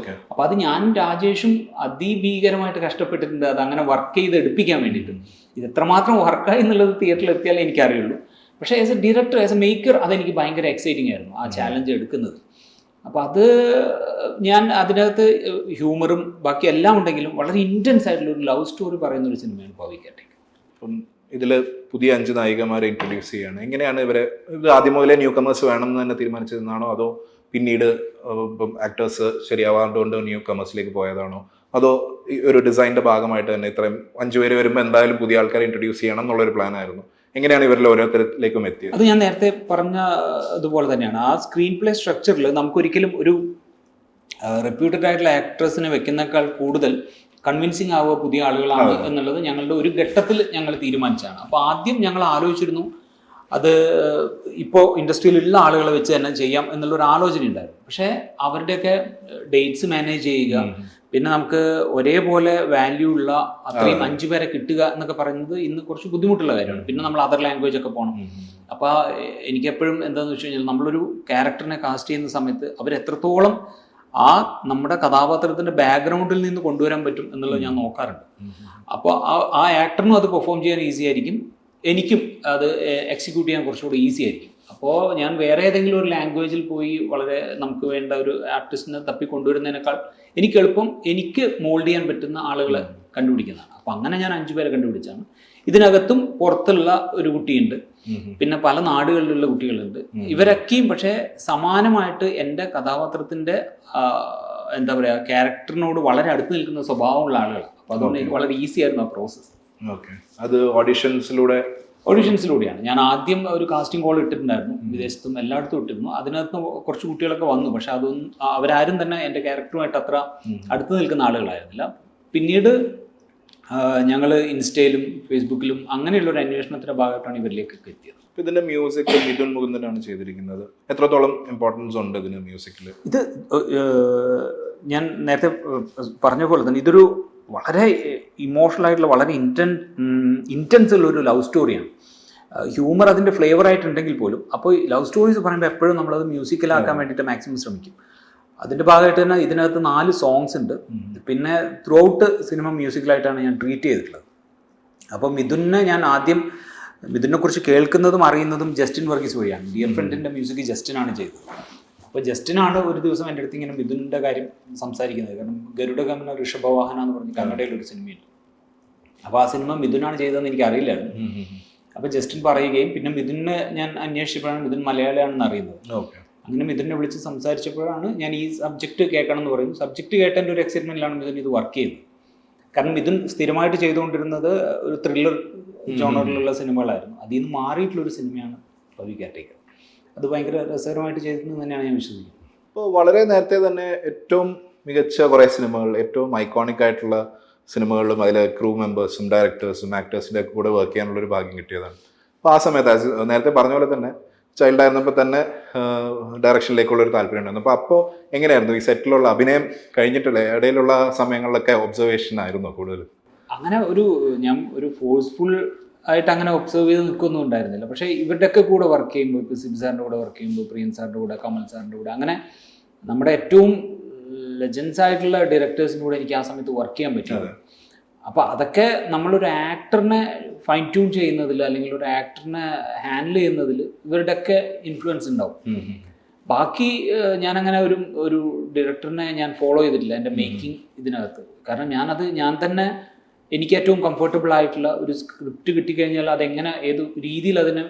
അപ്പോൾ അത് ഞാനും രാജേഷും അതിഭീകരമായിട്ട് കഷ്ടപ്പെട്ടിട്ടുണ്ട് അത് അങ്ങനെ വർക്ക് ചെയ്ത് എടുപ്പിക്കാൻ വേണ്ടിയിട്ട്. ഇത് എത്രമാത്രം വർക്കായി എന്നുള്ളത് തിയേറ്ററിൽ എത്തിയാലേ എനിക്കറിയുള്ളൂ. പക്ഷേ as A director, as A maker, അതെനിക്ക് ഭയങ്കര എക്സൈറ്റിംഗ് ആയിരുന്നു ആ ചാലഞ്ച് എടുക്കുന്നത്. അപ്പോൾ അത് ഞാൻ അതിനകത്ത് ഹ്യൂമറും ബാക്കി എല്ലാം ഉണ്ടെങ്കിലും വളരെ ഇൻറ്റൻസ് ആയിട്ടുള്ള ഒരു ലവ് സ്റ്റോറി പറയുന്ന ഒരു സിനിമയാണ് പവി കെയർടേക്കർ. അപ്പം ഇതിൽ പുതിയ 5 നായികമാരെ ഇൻട്രൊഡ്യൂസ് ചെയ്യുകയാണ്. എങ്ങനെയാണ് ഇത് ആദ്യം മുതലേ ന്യൂ കമേഴ്സ് വേണം എന്ന് തന്നെ തീരുമാനിച്ചതെന്നാണോ, അതോ പിന്നീട് ഇപ്പം ആക്ടേഴ്സ് ശരിയാവാണ്ടുകൊണ്ട് ന്യൂ കമേഴ്സിലേക്ക് പോയതാണോ, അതോ ഈ ഒരു ഡിസൈനിൻ്റെ ഭാഗമായിട്ട് തന്നെ ഇത്രയും 5 പേര് വരുമ്പോൾ എന്തായാലും പുതിയ ആൾക്കാരെ ഇൻട്രൊഡ്യൂസ് ചെയ്യണം എന്നുള്ളൊരു പ്ലാൻ ആയിരുന്നു? എങ്ങനെയാണ് ഇവരിൽ ഓരോരുത്തരിലേക്കും എത്തിയത്? അത് ഞാൻ നേരത്തെ പറഞ്ഞ അതുപോലെ തന്നെയാണ്. ആ സ്ക്രീൻ പ്ലേ സ്ട്രക്ചറിൽ നമുക്കൊരിക്കലും ഒരു റെപ്യൂട്ടഡ് ആയിട്ടുള്ള ആക്ട്രസിനെ വെക്കുന്നേക്കാൾ കൂടുതൽ കൺവിൻസിങ് ആവുക പുതിയ ആളുകളാണ് എന്നുള്ളത് ഞങ്ങളുടെ ഒരു ഘട്ടത്തിൽ ഞങ്ങൾ തീരുമാനിച്ചതാണ്. അപ്പോൾ ആദ്യം ഞങ്ങൾ ആലോചിച്ചിരുന്നു അത് ഇപ്പോൾ ഇൻഡസ്ട്രിയിലുള്ള ആളുകളെ വെച്ച് തന്നെ ചെയ്യാം എന്നുള്ളൊരു ആലോചന ഉണ്ടായിരുന്നു. പക്ഷേ അവരുടെയൊക്കെ ഡേറ്റ്സ് മാനേജ് ചെയ്യുക, പിന്നെ നമുക്ക് ഒരേപോലെ വാല്യൂ ഉള്ള അത്രയും 5 പേരെ കിട്ടുക എന്നൊക്കെ പറയുന്നത് ഇന്ന് കുറച്ച് ബുദ്ധിമുട്ടുള്ള കാര്യമാണ്. പിന്നെ നമ്മൾ അതർ ലാംഗ്വേജ് ഒക്കെ പോകണം. അപ്പോൾ എനിക്കെപ്പോഴും എന്താണെന്ന് വെച്ച് കഴിഞ്ഞാൽ നമ്മളൊരു ക്യാരക്ടറിനെ കാസ്റ്റ് ചെയ്യുന്ന സമയത്ത് അവരെത്രത്തോളം ആ നമ്മുടെ കഥാപാത്രത്തിൻ്റെ ബാക്ക്ഗ്രൗണ്ടിൽ നിന്ന് കൊണ്ടുവരാൻ പറ്റും എന്നുള്ളത് ഞാൻ നോക്കാറുണ്ട്. അപ്പോൾ ആ ആക്ടറിനും അത് പെർഫോം ചെയ്യാൻ ഈസി ആയിരിക്കും, എനിക്കും അത് എക്സിക്യൂട്ട് ചെയ്യാൻ കുറച്ചുകൂടി ഈസി ആയിരിക്കും. അപ്പോൾ ഞാൻ വേറെ ഏതെങ്കിലും ഒരു ലാംഗ്വേജിൽ പോയി വളരെ നമുക്ക് വേണ്ട ഒരു ആർട്ടിസ്റ്റിനെ തപ്പി കൊണ്ടുവരുന്നതിനേക്കാൾ എനിക്ക് എളുപ്പം എനിക്ക് മോൾഡ് ചെയ്യാൻ പറ്റുന്ന ആളുകളെ കണ്ടുപിടിക്കുന്നതാണ്. അപ്പോൾ അങ്ങനെ ഞാൻ 5 പേരെ കണ്ടുപിടിച്ചാണ്. ഇതിനകത്തും പുറത്തുള്ള ഒരു കുട്ടിയുണ്ട്, പിന്നെ പല നാടുകളിലുള്ള കുട്ടികളുണ്ട്. ഇവരൊക്കെയും പക്ഷേ സമാനമായിട്ട് എൻ്റെ കഥാപാത്രത്തിൻ്റെ എന്താ പറയുക ക്യാരക്ടറിനോട് വളരെ അടുത്ത് നിൽക്കുന്ന സ്വഭാവമുള്ള ആളുകളാണ്. അപ്പോൾ അതുകൊണ്ട് എനിക്ക് വളരെ ഈസി ആയിരുന്നു ആ പ്രോസസ്സ്. ഓക്കെ, അത് ഓഡിഷൻസിലൂടെയാണ്. ഞാൻ ആദ്യം ഒരു കാസ്റ്റിംഗ് കോൾ ഇട്ടിട്ടുണ്ടായിരുന്നു, വിദേശത്തും എല്ലായിടത്തും ഇട്ടിരുന്നു. അതിനകത്ത് കുറച്ച് കുട്ടികളൊക്കെ വന്നു, പക്ഷെ അതൊന്നും അവരാരും തന്നെ എൻ്റെ ക്യാരക്ടറുമായിട്ട് അത്ര അടുത്ത് നിൽക്കുന്ന ആളുകളായിരുന്നില്ല. പിന്നീട് ഞങ്ങൾ ഇൻസ്റ്റയിലും ഫേസ്ബുക്കിലും അങ്ങനെയുള്ള ഒരു അന്വേഷണത്തിന്റെ ഭാഗമായിട്ടാണ് ഇവരിലേക്കൊക്കെ എത്തിയത്. ഇതിന്റെ മ്യൂസിക് മിഥുൻ മുകുന്ദനാണ് ചെയ്തിരിക്കുന്നത്. എത്രത്തോളം ഇമ്പോർട്ടൻസ് ഉണ്ട് ഇതിന് മ്യൂസിക്കിൽ? ഇത് ഞാൻ നേരത്തെ പറഞ്ഞ പോലെ തന്നെ ഇതൊരു വളരെ ഇമോഷണൽ ആയിട്ടുള്ള വളരെ ഇൻറ്റൻസ് ഉള്ള ഒരു ലവ് സ്റ്റോറിയാണ്. ഹ്യൂമർ അതിൻ്റെ ഫ്ലേവർ ആയിട്ടുണ്ടെങ്കിൽ പോലും അപ്പോൾ ലവ് സ്റ്റോറീസ് പറയുമ്പോൾ എപ്പോഴും നമ്മളത് മ്യൂസിക്കലാക്കാൻ വേണ്ടിയിട്ട് മാക്സിമം ശ്രമിക്കും. അതിൻ്റെ ഭാഗമായിട്ട് തന്നെ ഇതിനകത്ത് 4 സോങ്സ് ഉണ്ട്. പിന്നെ ത്രൂ ഔട്ട് സിനിമ മ്യൂസിക്കലായിട്ടാണ് ഞാൻ ട്രീറ്റ് ചെയ്തിട്ടുള്ളത്. അപ്പോൾ മിഥുനെ കുറിച്ച് കേൾക്കുന്നതും അറിയുന്നതും ജസ്റ്റിൻ വർഗീസ് വഴിയാണ്. ഡിയർ ഫ്രണ്ടിൻ്റെ മ്യൂസിക് ജസ്റ്റിനാണ് ചെയ്തത്. അപ്പോൾ ജസ്റ്റിനാണ് ഒരു ദിവസം എൻ്റെ അടുത്ത് ഇങ്ങനെ മിഥുൻ്റെ കാര്യം സംസാരിക്കുന്നത്. കാരണം ഗരുഡഗമന ഋഷഭവാഹന എന്ന് പറഞ്ഞ് കന്നഡയിലൊരു സിനിമയുണ്ട്. അപ്പോൾ ആ സിനിമ മിഥുനാണ് ചെയ്തതെന്ന് എനിക്ക് അറിയില്ലായിരുന്നു. അപ്പോൾ ജസ്റ്റിൻ പറയുകയും പിന്നെ മിഥുനെ ഞാൻ അന്വേഷിച്ചപ്പോഴാണ് മിഥുൻ മലയാളിയാണെന്ന് അറിയുന്നത്. അങ്ങനെ മിഥുനെ വിളിച്ച് സംസാരിച്ചപ്പോഴാണ് ഞാൻ ഈ സബ്ജക്റ്റ് കേൾക്കണം എന്ന് പറയുന്നു. സബ്ജക്റ്റ് കേട്ടതിൻ്റെ ഒരു എക്സൈറ്റ്മെൻറ്റിലാണ് മിഥുൻ ഇത് വർക്ക് ചെയ്യുന്നത്. കാരണം മിഥുൻ സ്ഥിരമായിട്ട് ചെയ്തുകൊണ്ടിരുന്നത് ഒരു ത്രില്ലർ ജോണറിലുള്ള സിനിമകളായിരുന്നു. അതിൽ നിന്ന് മാറിയിട്ടുള്ളൊരു സിനിമയാണ് ലവ് യു കെയർടേക്കർ. അത് ഭയങ്കര രസകരമായിട്ട് ചെയ്തിരുന്നത് തന്നെയാണ് ഞാൻ വിശ്വസിക്കുന്നത്. ഇപ്പോൾ വളരെ നേരത്തെ തന്നെ ഏറ്റവും മികച്ച കുറേ സിനിമകൾ, ഏറ്റവും ഐക്കോണിക് ആയിട്ടുള്ള സിനിമകളിലും അതിലെ ക്രൂ മെമ്പേഴ്സും ഡയറക്ടേഴ്സും ആക്ടേഴ്സിൻ്റെ കൂടെ വർക്ക് ചെയ്യാനുള്ളൊരു ഭാഗ്യം കിട്ടിയതാണ്. അപ്പോൾ ആ സമയത്ത് നേരത്തെ പറഞ്ഞ പോലെ തന്നെ ചൈൽഡ് ആയിരുന്നപ്പോൾ തന്നെ ഡയറക്ഷനിലേക്കുള്ളൊരു താല്പര്യം ഉണ്ടായിരുന്നു. അപ്പോൾ എങ്ങനെയായിരുന്നു ഈ സെറ്റിലുള്ള അഭിനയം കഴിഞ്ഞിട്ടുള്ള ഇടയിലുള്ള സമയങ്ങളിലൊക്കെ ഒബ്സർവേഷൻ ആയിരുന്നു കൂടുതൽ? അങ്ങനെ ഞാൻ ഒരു ഫോഴ്സ്ഫുൾ ആയിട്ട് അങ്ങനെ ഒബ്സർവ് ചെയ്ത് നിൽക്കൊന്നും ഉണ്ടായിരുന്നില്ല. പക്ഷേ ഇവരുടെയൊക്കെ കൂടെ വർക്ക് ചെയ്യുമ്പോൾ, ഇപ്പോൾ സിബ് സാറിൻ്റെ കൂടെ വർക്ക് ചെയ്യുമ്പോൾ, പ്രിയൻ സാറിൻ്റെ കൂടെ, കമൽ സാറിൻ്റെ കൂടെ, അങ്ങനെ നമ്മുടെ ഏറ്റവും ലെജൻസ് ആയിട്ടുള്ള ഡയറക്ടേഴ്സിൻ്റെ കൂടെ എനിക്ക് ആ സമയത്ത് വർക്ക് ചെയ്യാൻ പറ്റിയത്. അപ്പോൾ അതൊക്കെ നമ്മളൊരു ആക്ടറിനെ ഫൈൻ ട്യൂൺ ചെയ്യുന്നതിൽ അല്ലെങ്കിൽ ഒരു ആക്ടറിനെ ഹാൻഡിൽ ചെയ്യുന്നതിൽ ഇവരുടെയൊക്കെ ഇൻഫ്ലുവൻസ് ഉണ്ടാവും. ബാക്കി ഞാനങ്ങനെ ഒരു ഡയറക്ടറിനെ ഞാൻ ഫോളോ ചെയ്തിട്ടില്ല എൻ്റെ മേക്കിംഗ് ഇതിനകത്ത്. കാരണം ഞാൻ തന്നെ എനിക്ക് ഏറ്റവും കംഫർട്ടബിൾ ആയിട്ടുള്ള ഒരു സ്ക്രിപ്റ്റ് കിട്ടിക്കഴിഞ്ഞാൽ അതെങ്ങനെ ഏത് രീതിയിൽ അതിനെ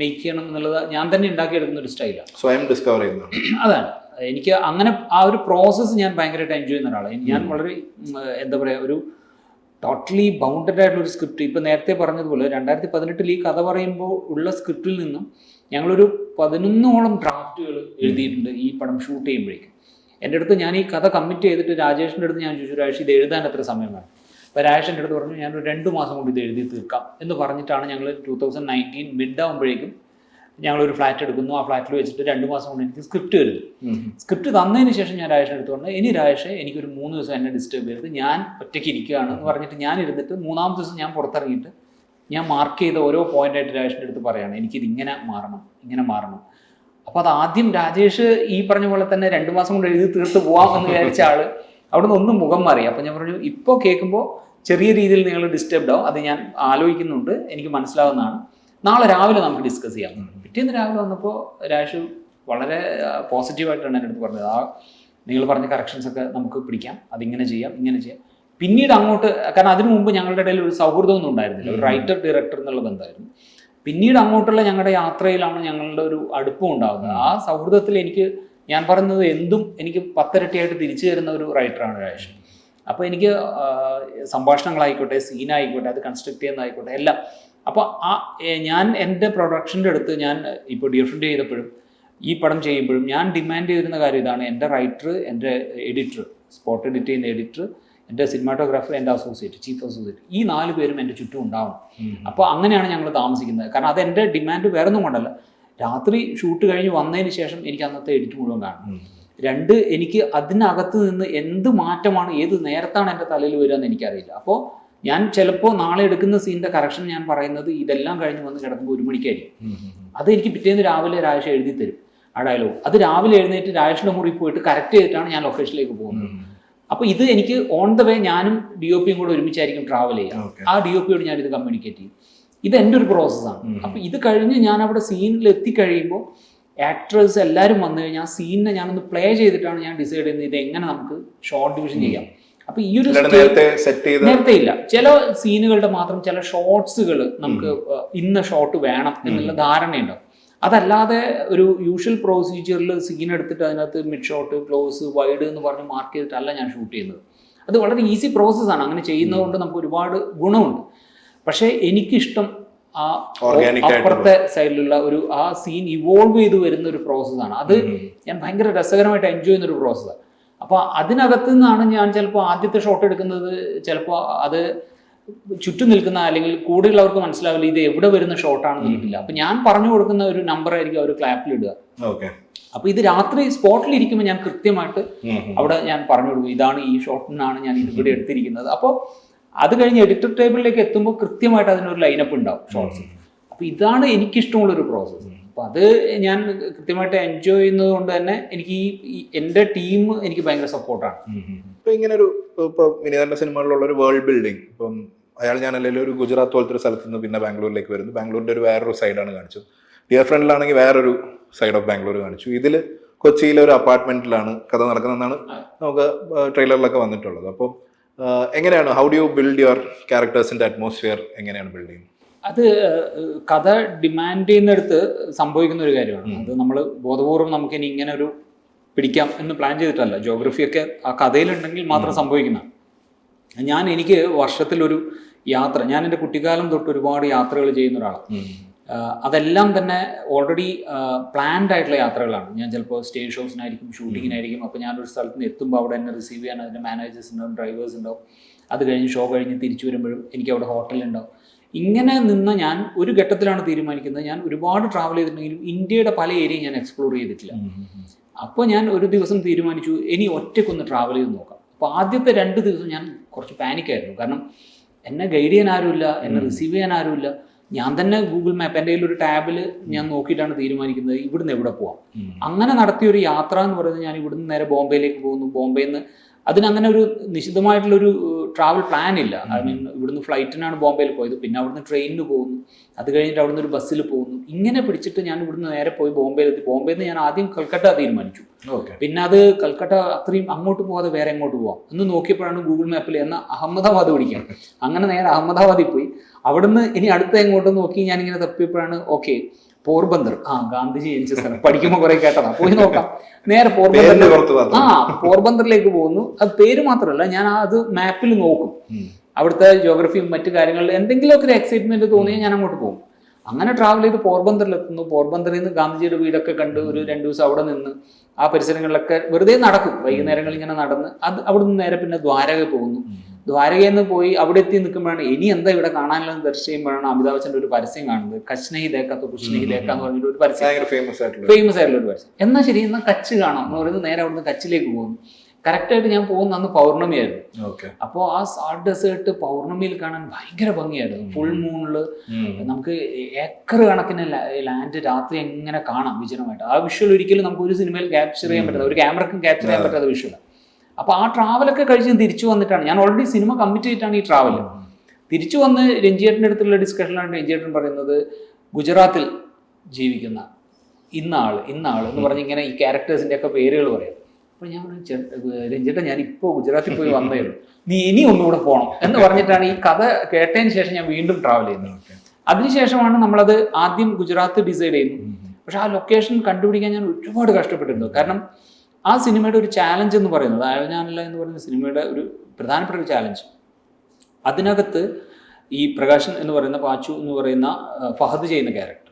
മേക്ക് ചെയ്യണം എന്നുള്ളത് ഞാൻ തന്നെ ഉണ്ടാക്കിയെടുക്കുന്ന ഒരു സ്റ്റൈലാണ്. സ്വയം ഡിസ്കവർ ചെയ്യുന്നത് അതാണ്. എനിക്ക് അങ്ങനെ ആ ഒരു പ്രോസസ്സ് ഞാൻ ഭയങ്കരമായിട്ട് എൻജോയ് ചെയ്യുന്ന ഒരാളാണ്. ഞാൻ വളരെ എന്താ പറയുക, ഒരു ടോട്ടലി ബൗണ്ടഡ് ആയിട്ടുള്ള ഒരു സ്ക്രിപ്റ്റ്. ഇപ്പം നേരത്തെ പറഞ്ഞതുപോലെ 2018 ഈ കഥ പറയുമ്പോൾ ഉള്ള സ്ക്രിപ്റ്റിൽ നിന്നും ഞങ്ങളൊരു 11ഓളം ഡ്രാഫ്റ്റുകൾ എഴുതിയിട്ടുണ്ട് ഈ പടം ഷൂട്ട് ചെയ്യുമ്പോഴേക്കും. എൻ്റെ അടുത്ത് ഞാൻ ഈ കഥ കമ്മിറ്റ് ചെയ്തിട്ട് രാജേഷിൻ്റെ അടുത്ത് ഞാൻ ചോദിച്ചു, രാജേഷ് ഇത് എഴുതാൻ എത്ര സമയം വേണം? അപ്പോൾ രാജേഷിൻ്റെ അടുത്ത് പറഞ്ഞു ഞാനൊരു 2 മാസം കൊണ്ട് ഇത് എഴുതി തീർക്കാം എന്ന് പറഞ്ഞിട്ടാണ് ഞങ്ങൾ 2019 മിഡ് ആകുമ്പോഴേക്കും ഞങ്ങളൊരു ഫ്ലാറ്റ് എടുക്കുന്നു. ആ ഫ്ലാറ്റിൽ വെച്ചിട്ട് 2 മാസം കൊണ്ട് എനിക്ക് സ്ക്രിപ്റ്റ് വരുന്നു. സ്ക്രിപ്റ്റ് തന്നതിന് ശേഷം ഞാൻ രാജേഷിൻ്റെ അടുത്ത് പറഞ്ഞു, ഇനി രാജേഷ് എനിക്കൊരു 3 ദിവസം എന്നെ ഡിസ്റ്റർബ് ചെയ്ത് ഞാൻ ഒറ്റയ്ക്ക് ഇരിക്കുകയാണ് എന്ന് പറഞ്ഞിട്ട് ഞാൻ ഇരുന്നിട്ട് 3-ാമത്തെ ദിവസം ഞാൻ പുറത്തിറങ്ങിയിട്ട് ഞാൻ മാർക്ക് ചെയ്ത ഓരോ പോയിന്റായിട്ട് രാജേഷിൻ്റെ അടുത്ത് പറയുകയാണ് എനിക്കിത് ഇങ്ങനെ മാറണം. അപ്പോൾ അത് ആദ്യം രാജേഷ് ഈ പറഞ്ഞ പോലെ തന്നെ 2 മാസം കൊണ്ട് എഴുതി തീർത്ത് പോവാം എന്ന് വിചാരിച്ച ആള് അവിടെ നിന്ന് ഒന്നും മുഖം മാറി. അപ്പോൾ ഞാൻ പറഞ്ഞു, ഇപ്പോൾ കേൾക്കുമ്പോൾ ചെറിയ രീതിയിൽ നിങ്ങൾ ഡിസ്റ്റർബ്ഡ് ആവും, അത് ഞാൻ ആലോചിക്കുന്നുണ്ട്, എനിക്ക് മനസ്സിലാവുന്നതാണ്, നാളെ രാവിലെ നമുക്ക് ഡിസ്കസ് ചെയ്യാം. പിറ്റേന്ന് രാവിലെ വന്നപ്പോൾ രാജേഷ് വളരെ പോസിറ്റീവായിട്ടാണ് എൻ്റെ അടുത്ത് പറഞ്ഞത്. നിങ്ങൾ പറഞ്ഞ കറക്ഷൻസ് ഒക്കെ നമുക്ക് പിടിക്കാം, അതിങ്ങനെ ചെയ്യാം, ഇങ്ങനെ ചെയ്യാം. പിന്നീട് അങ്ങോട്ട്, കാരണം അതിനു മുമ്പ് ഞങ്ങളുടെ ഇടയിൽ ഒരു സൗഹൃദമൊന്നും ഉണ്ടായിരുന്നില്ല, ഒരു റൈറ്റർ ഡയറക്ടർ എന്നുള്ള ബന്ധമായിരുന്നു. പിന്നീട് അങ്ങോട്ടുള്ള ഞങ്ങളുടെ യാത്രയിലാണ് ഞങ്ങളുടെ ഒരു അടുപ്പം ഉണ്ടാകുന്നത്. ആ സൗഹൃദത്തിൽ ഞാൻ പറയുന്നത് എന്തും എനിക്ക് 10 ഇരട്ടിയായിട്ട് തിരിച്ചു തരുന്ന ഒരു റൈറ്ററാണ് രാജേഷ്. അപ്പോൾ എനിക്ക് സംഭാഷണങ്ങളായിക്കോട്ടെ, സീനായിക്കോട്ടെ, അത് കൺസ്ട്രക്ട് ചെയ്യുന്നതായിക്കോട്ടെ, എല്ലാം. അപ്പോൾ ഞാൻ എൻ്റെ പ്രൊഡക്ഷൻ്റെ അടുത്ത് ഞാൻ ഇപ്പോൾ ഡിയർ ഫ്രണ്ട് ചെയ്തപ്പോഴും ഈ പടം ചെയ്യുമ്പോഴും ഞാൻ ഡിമാൻഡ് ചെയ്തിരുന്ന കാര്യം ഇതാണ്: എൻ്റെ റൈറ്റർ, എൻ്റെ എഡിറ്റർ, സ്പോട്ട് എഡിറ്റ് ചെയ്യുന്ന എഡിറ്റർ, എൻ്റെ സിനിമാറ്റോഗ്രാഫർ, എൻ്റെ അസോസിയേറ്റ്, ചീഫ് അസോസിയേറ്റ്, ഈ 4 പേരും എൻ്റെ ചുറ്റും ഉണ്ടാവണം. അപ്പോൾ അങ്ങനെയാണ് ഞങ്ങൾ താമസിക്കുന്നത്. കാരണം അതെൻ്റെ ഡിമാൻഡ് വേറൊന്നും കൊണ്ടല്ല. രാത്രി ഷൂട്ട് കഴിഞ്ഞ് വന്നതിന് ശേഷം എനിക്ക് അന്നത്തെ എഡിറ്റ് മുഴുവൻ കാണണം. 2, എനിക്ക് അതിനകത്ത് നിന്ന് എന്ത് മാറ്റമാണ് ഏത് നേരത്താണ് എൻ്റെ തലയിൽ വരിക എന്ന് എനിക്കറിയില്ല. അപ്പോൾ ഞാൻ ചിലപ്പോൾ നാളെ എടുക്കുന്ന സീനിൻ്റെ കറക്ഷൻ ഞാൻ പറയുന്നത് ഇതെല്ലാം കഴിഞ്ഞ് വന്ന് കിടക്കുമ്പോൾ 1 മണിക്കായിരിക്കും. അത് എനിക്ക് പിറ്റേന്ന് രാവിലെ രാജേഷ് എഴുതി തരും ആ ഡയലോഗ്. അത് രാവിലെ എഴുന്നേറ്റ് രാജേഷിൻ്റെ മുറി പോയിട്ട് കറക്റ്റ് ചെയ്തിട്ടാണ് ഞാൻ ലൊക്കേഷനിലേക്ക് പോകുന്നത്. അപ്പോൾ ഇത് എനിക്ക് ഓൺ ദ വേ ഞാനും DOPയും കൂടെ ഒരുമിച്ചായിരിക്കും ട്രാവൽ ചെയ്യുക. ആ DOPയോട് ഞാനിത് കമ്മ്യൂണിക്കേറ്റ് ചെയ്യും. ഇത് എൻ്റെ ഒരു പ്രോസസ്സാണ്. അപ്പോൾ ഇത് കഴിഞ്ഞ് ഞാൻ അവിടെ സീനിൽ എത്തിക്കഴിയുമ്പോൾ ആക്ടേഴ്സ് എല്ലാവരും വന്നു കഴിഞ്ഞാൽ ആ സീനിനെ ഞാനൊന്ന് പ്ലേ ചെയ്തിട്ടാണ് ഞാൻ ഡിസൈഡ് ചെയ്യുന്നത് ഇത് എങ്ങനെ നമുക്ക് ഷോർട്ട് ഡിവിഷൻ ചെയ്യാം. അപ്പൊ ഈ ഒരു നേരത്തെ ഇല്ല, ചില സീനുകളുടെ മാത്രം ചില ഷോട്ട്സുകൾ നമുക്ക് ഇന്ന ഷോട്ട് വേണം എന്നുള്ള ധാരണയുണ്ടാവും. അതല്ലാതെ ഒരു യൂഷ്വൽ പ്രൊസീജിയറിൽ സീൻ എടുത്തിട്ട് അതിനകത്ത് മിഡ് ഷോട്ട്, ക്ലോസ്, വൈഡ് എന്ന് പറഞ്ഞ് മാർക്ക് ചെയ്തിട്ടല്ല ഞാൻ ഷൂട്ട് ചെയ്യുന്നത്. അത് വളരെ ഈസി പ്രോസസ്സാണ്. അങ്ങനെ ചെയ്യുന്നതുകൊണ്ട് നമുക്ക് ഒരുപാട് ഗുണമുണ്ട്. പക്ഷേ എനിക്കിഷ്ടം ആ അപ്പുറത്തെ സൈഡിലുള്ള ആ സീൻ ഇവോൾവ് ചെയ്ത് വരുന്ന ഒരു പ്രോസസ്സാണ്. അത് ഞാൻ ഭയങ്കര രസകരമായിട്ട് എൻജോയ് ചെയ്യുന്ന ഒരു പ്രോസസ്സാണ്. അപ്പോൾ അതിനകത്ത് നിന്നാണ് ഞാൻ ചിലപ്പോൾ ആദ്യത്തെ ഷോട്ട് എടുക്കുന്നത്. ചിലപ്പോൾ അത് ചുറ്റും നിൽക്കുന്ന അല്ലെങ്കിൽ കൂടെയുള്ളവർക്ക് മനസ്സിലാവില്ല ഇത് എവിടെ വരുന്ന ഷോട്ടാണെന്ന് കിട്ടില്ല. അപ്പൊ ഞാൻ പറഞ്ഞു കൊടുക്കുന്ന ഒരു നമ്പർ ആയിരിക്കും അവർ ക്ലാപ്പിലിടുക. അപ്പൊ ഇത് രാത്രി സ്പോട്ടിൽ ഇരിക്കുമ്പോൾ ഞാൻ കൃത്യമായിട്ട് അവിടെ ഞാൻ പറഞ്ഞു കൊടുക്കും, ഇതാണ് ഈ ഷോട്ടിനാണ് ഞാൻ ഇവിടെ എടുത്തിരിക്കുന്നത്. അപ്പോൾ അത് കഴിഞ്ഞ് എഡിറ്റർ ടേബിളിലേക്ക് എത്തുമ്പോൾ കൃത്യമായിട്ട് അതിനൊരു ലൈനപ്പ് ഉണ്ടാവും ഷോട്ട്സ്. അപ്പൊ ഇതാണ് എനിക്കിഷ്ടമുള്ളൊരു പ്രോസസ്സ്. അപ്പൊ അത് ഞാൻ കൃത്യമായിട്ട് എൻജോയ് ചെയ്യുന്നത് കൊണ്ട് തന്നെ എനിക്ക് ഈ എൻ്റെ ടീം എനിക്ക് ഭയങ്കര സപ്പോർട്ടാണ്. ഇപ്പൊ ഇങ്ങനെ ഒരു ഇപ്പൊ വിനീതന്റെ സിനിമകളിലുള്ള ഒരു വേൾഡ് ബിൽഡിംഗ്, ഇപ്പം അയാൾ ഞാൻ അല്ലെങ്കിൽ ഒരു ഗുജറാത്ത് പോലത്തെ ഒരു സ്ഥലത്ത് നിന്ന് പിന്നെ ബാംഗ്ലൂരിലേക്ക് വരുന്നു. ബാംഗ്ലൂരിന്റെ ഒരു വേറൊരു സൈഡാണ് കാണിച്ചത്. ഡിയർ ഫ്രണ്ടിലാണെങ്കിൽ വേറൊരു സൈഡ് ഓഫ് ബാംഗ്ലൂർ കാണിച്ചു. ഇതിൽ കൊച്ചിയിലെ ഒരു അപ്പാർട്ട്മെന്റിലാണ് കഥ നടക്കുന്നതെന്നാണ് നമുക്ക് ട്രെയിലറിലൊക്കെ വന്നിട്ടുള്ളത്. അപ്പോൾ എങ്ങനെയാണ്, how do you build your ക്യാരക്ടേഴ്സിന്റെ അറ്റ്മോസ്ഫിയർ എങ്ങനെയാണ് ബിൽഡ് ചെയ്യുന്നത്? അത് കഥ ഡിമാൻഡ് ചെയ്യുന്നിടത്ത് സംഭവിക്കുന്ന ഒരു കാര്യമാണ്. അത് നമ്മൾ ബോധപൂർവ്വം നമുക്കിനി ഇങ്ങനെ ഒരു പിടിക്കാം എന്ന് പ്ലാൻ ചെയ്തിട്ടല്ല. ജോഗ്രഫിയൊക്കെ ആ കഥയിലുണ്ടെങ്കിൽ മാത്രം സംഭവിക്കുന്ന. എനിക്ക് വർഷത്തിലൊരു യാത്ര, ഞാൻ എൻ്റെ കുട്ടിക്കാലം തൊട്ട് ഒരുപാട് യാത്രകൾ ചെയ്യുന്ന ഒരാളാണ്. അതെല്ലാം തന്നെ ഓൾറെഡി പ്ലാൻഡ് ആയിട്ടുള്ള യാത്രകളാണ്. ഞാൻ ചിലപ്പോൾ സ്റ്റേജ് ഷോസിനായിരിക്കും, ഷൂട്ടിങ്ങിനായിരിക്കും. അപ്പോൾ ഞാനൊരു സ്ഥലത്ത് നിന്ന് എത്തുമ്പോൾ അവിടെ എന്നെ റിസീവ് ചെയ്യാൻ അതിൻ്റെ മാനേജേഴ്സ് ഉണ്ടാവും, ഡ്രൈവേഴ്സ് ഉണ്ടാവും. അത് കഴിഞ്ഞ് ഷോ കഴിഞ്ഞ് തിരിച്ചു വരുമ്പോഴും എനിക്ക് അവിടെ ഹോട്ടലുണ്ടാവും. ഇങ്ങനെ നിന്ന് ഞാൻ ഒരു ഘട്ടത്തിലാണ് തീരുമാനിക്കുന്നത്, ഞാൻ ഒരുപാട് ട്രാവൽ ചെയ്തിട്ടുണ്ടെങ്കിലും ഇന്ത്യയുടെ പല ഏരിയയും ഞാൻ എക്സ്പ്ലോർ ചെയ്തിട്ടില്ല. അപ്പോൾ ഞാൻ ഒരു ദിവസം തീരുമാനിച്ചു ഇനി ഒറ്റയ്ക്കൊന്ന് ട്രാവൽ ചെയ്ത് നോക്കാം. അപ്പോൾ ആദ്യത്തെ 2 ദിവസം ഞാൻ കുറച്ച് പാനിക്കായിരുന്നു. കാരണം എന്നെ ഗൈഡ് ചെയ്യാൻ ആരുമില്ല, എന്നെ റിസീവ് ചെയ്യാൻ ആരുമില്ല. ഞാൻ തന്നെ ഗൂഗിൾ മാപ്പ് എൻ്റെ കയ്യിൽ ഒരു ടാബിൽ ഞാൻ നോക്കിയിട്ടാണ് തീരുമാനിക്കുന്നത് ഇവിടുന്ന് എവിടെ പോവാം. അങ്ങനെ നടത്തിയൊരു യാത്ര എന്ന് പറയുന്നത്, ഞാൻ ഇവിടുന്ന് നേരെ ബോംബെയിലേക്ക് പോകുന്നു. ബോംബെയിൽ നിന്ന് അതിനങ്ങനെ ഒരു നിശ്ചിതമായിട്ടുള്ളൊരു ട്രാവൽ പ്ലാൻ ഇല്ല. ഐ മീൻ ഇവിടുന്ന് ഫ്ലൈറ്റിനാണ് ബോംബെയിൽ പോയത്, പിന്നെ അവിടുന്ന് ട്രെയിനിന് പോകുന്നു, അത് കഴിഞ്ഞിട്ട് അവിടുന്ന് ഒരു ബസ്സിൽ പോകുന്നു. ഇങ്ങനെ പിടിച്ചിട്ട് ഞാൻ ഇവിടുന്ന് നേരെ പോയി ബോംബെയിലെത്തി. ബോംബെയിൽ നിന്ന് ഞാൻ ആദ്യം കൽക്കട്ട തീരുമാനിച്ചു. പിന്നെ അത് കൽക്കട്ട അത്രയും അങ്ങോട്ട് പോകാതെ വേറെ എങ്ങോട്ട് പോവാം എന്ന് നോക്കിയപ്പോഴാണ് ഗൂഗിൾ മാപ്പിൽ എന്നാൽ അഹമ്മദാബാദ് പിടിക്കാം. അങ്ങനെ നേരെ അഹമ്മദാബാദിൽ പോയി അവിടുന്ന് ഇനി അടുത്ത എങ്ങോട്ട് നോക്കി ഞാനിങ്ങനെ തപ്പിയപ്പോഴാണ് ഓക്കെ പോർബന്ദർ, ഗാന്ധിജി ജനിച്ച സ്ഥലം, പഠിക്കുമ്പോൾ കുറെ കേട്ടതാ, പോയി നോക്കാം. നേരെ പോർബന്ദറിലേക്ക് പോകുന്നു. അത് പേര് മാത്രമല്ല, ഞാൻ അത് മാപ്പിൽ നോക്കും. അവിടുത്തെ ജോഗ്രഫിയും മറ്റു കാര്യങ്ങളിൽ എന്തെങ്കിലുമൊക്കെ ഒരു എക്സൈറ്റ്മെന്റ് തോന്നിയാൽ ഞാൻ അങ്ങോട്ട് പോകും. അങ്ങനെ ട്രാവൽ ചെയ്ത് പോർബന്ദറിലെത്തുന്നു. പോർബന്ദറിൽ നിന്ന് ഗാന്ധിജിയുടെ വീടൊക്കെ കണ്ട് ഒരു 2 ദിവസം അവിടെ നിന്ന് ആ പരിസരങ്ങളിലൊക്കെ വെറുതെ നടക്കും. വൈകുന്നേരങ്ങളിൽ ഇങ്ങനെ നടന്ന് അവിടെ നിന്ന് നേരെ പിന്നെ ദ്വാരക പോകുന്നു. ദ്വാരകയിൽ നിന്ന് പോയി അവിടെ എത്തി നിൽക്കുമ്പോഴാണ് ഇനി എന്താ ഇവിടെ കാണാനുള്ളത് ദർശിക്കുമ്പോഴാണ് അമിതാഭ് ബച്ചൻ്റെ ഒരു പരസ്യം കാണുന്നത്. കച്ച് നഹി ദേഖാ തോ കുച്ച് നഹി ദേഖാ എന്ന് പറഞ്ഞിട്ട് ഒരു പരസ്യം, ഫേമസ് ആയിട്ടുള്ള ഒരു പരസ്യം. എന്നാൽ ശരി, എന്നാൽ കച്ച് കാണാം എന്ന് പറയുന്നത് നേരെ അവിടുന്ന് കച്ചിലേക്ക് പോകുന്നു. കറക്റ്റായിട്ട് ഞാൻ പോകുന്ന അന്ന് പൗർണമിയായിരുന്നു. അപ്പോൾ ആ സാൾട്ട് ഡെസേർട്ട് പൗർണമിയിൽ കാണാൻ ഭയങ്കര ഭംഗിയായിരുന്നു. ഫുൾ മൂണില് നമുക്ക് ഏക്കർ കണക്കിന് ലാൻഡ് രാത്രി എങ്ങനെ കാണാം വിജനമായിട്ട്. ആ വിഷ്വൽ ഒരിക്കലും നമുക്ക് ഒരു സിനിമയിൽ ക്യാപ്ചർ ചെയ്യാൻ പറ്റാത്ത, ഒരു ക്യാമറക്കും ക്യാപ്ചർ ചെയ്യാൻ പറ്റാത്ത വിഷ്വലാണ്. അപ്പോൾ ആ ട്രാവലൊക്കെ കഴിച്ച് തിരിച്ചു വന്നിട്ടാണ്, ഞാൻ ഓൾറെഡി സിനിമ കമ്മിറ്റ് ചെയ്തിട്ടാണ് ഈ ട്രാവൽ. തിരിച്ചു വന്ന് രഞ്ജിയേട്ടൻ്റെ അടുത്തുള്ള ഡിസ്കഷനിലാണ് രഞ്ജിയേട്ടൻ പറയുന്നത് ഗുജറാത്തിൽ ജീവിക്കുന്ന ഇന്നാൾ എന്ന് പറഞ്ഞ് ഇങ്ങനെ ഈ ക്യാരക്ടേഴ്സിൻ്റെ ഒക്കെ പേരുകൾ പറയാം. അപ്പോൾ ഞാൻ രഞ്ജിയേട്ടൻ ഞാൻ ഇപ്പോൾ ഗുജറാത്തിൽ പോയി വന്നേ ഉള്ളൂ, നീ ഇനി ഒന്നുകൂടെ പോകണം എന്ന് പറഞ്ഞിട്ടാണ് ഈ കഥ കേട്ടതിന് ശേഷം ഞാൻ വീണ്ടും ട്രാവൽ ചെയ്യുന്നത്. അതിനുശേഷമാണ് നമ്മളത് ആദ്യം ഗുജറാത്ത് ഡിസൈഡ് ചെയ്യുന്നു. പക്ഷെ ആ ലൊക്കേഷൻ കണ്ടുപിടിക്കാൻ ഞാൻ ഒരുപാട് കഷ്ടപ്പെട്ടിരുന്നു. കാരണം ആ സിനിമയുടെ ഒരു ചാലഞ്ച് എന്ന് പറയുന്നത്, അയവഞ്ഞാനില്ല എന്ന് പറയുന്ന സിനിമയുടെ ഒരു പ്രധാനപ്പെട്ട ഒരു ചാലഞ്ച്, അതിനകത്ത് ഈ പ്രകാശൻ എന്ന് പറയുന്ന പാച്ചു എന്ന് പറയുന്ന ഫഹദ് ചെയ്യുന്ന ക്യാരക്ടർ,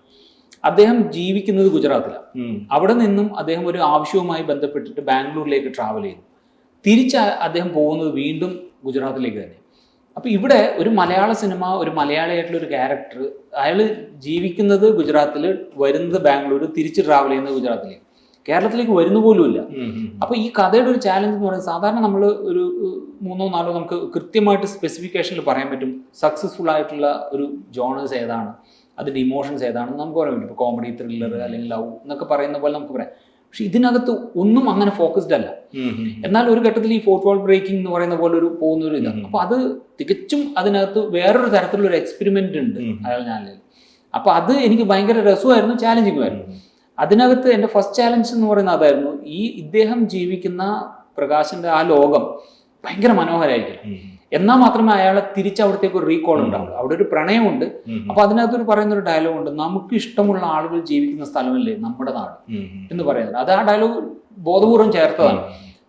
അദ്ദേഹം ജീവിക്കുന്നത് ഗുജറാത്തിലാണ്. അവിടെ നിന്നും അദ്ദേഹം ഒരു ആവശ്യവുമായി ബന്ധപ്പെട്ടിട്ട് ബാംഗ്ലൂരിലേക്ക് ട്രാവൽ ചെയ്യുന്നു. തിരിച്ച് അദ്ദേഹം പോകുന്നത് വീണ്ടും ഗുജറാത്തിലേക്ക് തന്നെ. അപ്പോൾ ഇവിടെ ഒരു മലയാള സിനിമ, ഒരു മലയാളിയായിട്ടുള്ള ഒരു ക്യാരക്ടർ, അയാൾ ജീവിക്കുന്നത് ഗുജറാത്തിൽ, വരുന്നത് ബാംഗ്ലൂർ, തിരിച്ച് ട്രാവൽ ചെയ്യുന്നത് ഗുജറാത്തിലേക്ക്, കേരളത്തിലേക്ക് വരുന്ന പോലുമില്ല. അപ്പോൾ ഈ കഥയുടെ ഒരു ചാലഞ്ച് എന്ന് പറയുന്നത്, സാധാരണ നമ്മൾ ഒരു 3-4 നമുക്ക് കൃത്യമായിട്ട് സ്പെസിഫിക്കേഷനിൽ പറയാൻ പറ്റും സക്സസ്ഫുൾ ആയിട്ടുള്ള ഒരു ജോണേഴ്സ് ഏതാണ്, അതിൻ്റെ ഇമോഷൻസ് ഏതാണെന്ന് നമുക്ക് പറയാൻ പറ്റും. ഇപ്പോൾ കോമഡി, ത്രില്ലർ അല്ലെങ്കിൽ ലവ് എന്നൊക്കെ പറയുന്ന പോലെ നമുക്ക് പറയാം. പക്ഷെ ഇതിനകത്ത് ഒന്നും അങ്ങനെ ഫോക്കസ്ഡ് അല്ല. എന്നാൽ ഒരു ഘട്ടത്തിൽ ഈ ഫോർത്ത് വാൾ ബ്രേക്കിംഗ് എന്ന് പറയുന്ന പോലെ ഒരു പോകുന്നൊരു ഇതാണ്. അപ്പോൾ അത് തികച്ചും അതിനകത്ത് വേറൊരു തരത്തിലുള്ള എക്സ്പെരിമെന്റ് ഉണ്ട് അയാൾ ഞാനിൽ. അപ്പോൾ അത് എനിക്ക് ഭയങ്കര രസമായിരുന്നു, ചാലഞ്ചിങ്ങുമായിരുന്നു. അതിനകത്ത് എൻ്റെ ഫസ്റ്റ് ചാലഞ്ച് എന്ന് പറയുന്നത് അതായിരുന്നു. ഇദ്ദേഹം ജീവിക്കുന്ന പ്രകാശിൻ്റെ ആ ലോകം ഭയങ്കര മനോഹരമായിരിക്കും. എന്നാൽ മാത്രമേ അയാളെ തിരിച്ച് അവിടത്തേക്ക് ഒരു റീകോൾ ഉണ്ടാവുള്ളൂ. അവിടെ ഒരു പ്രണയമുണ്ട്. അപ്പൊ അതിനകത്തൊരു പറയുന്ന ഒരു ഡയലോഗ് ഉണ്ട്, നമുക്ക് ഇഷ്ടമുള്ള ആളുകൾ ജീവിക്കുന്ന സ്ഥലമല്ലേ നമ്മുടെ നാട് എന്ന് പറയുന്നത്. അത് ആ ഡയലോഗ് ബോധപൂർവം ചേർത്തതാണ്.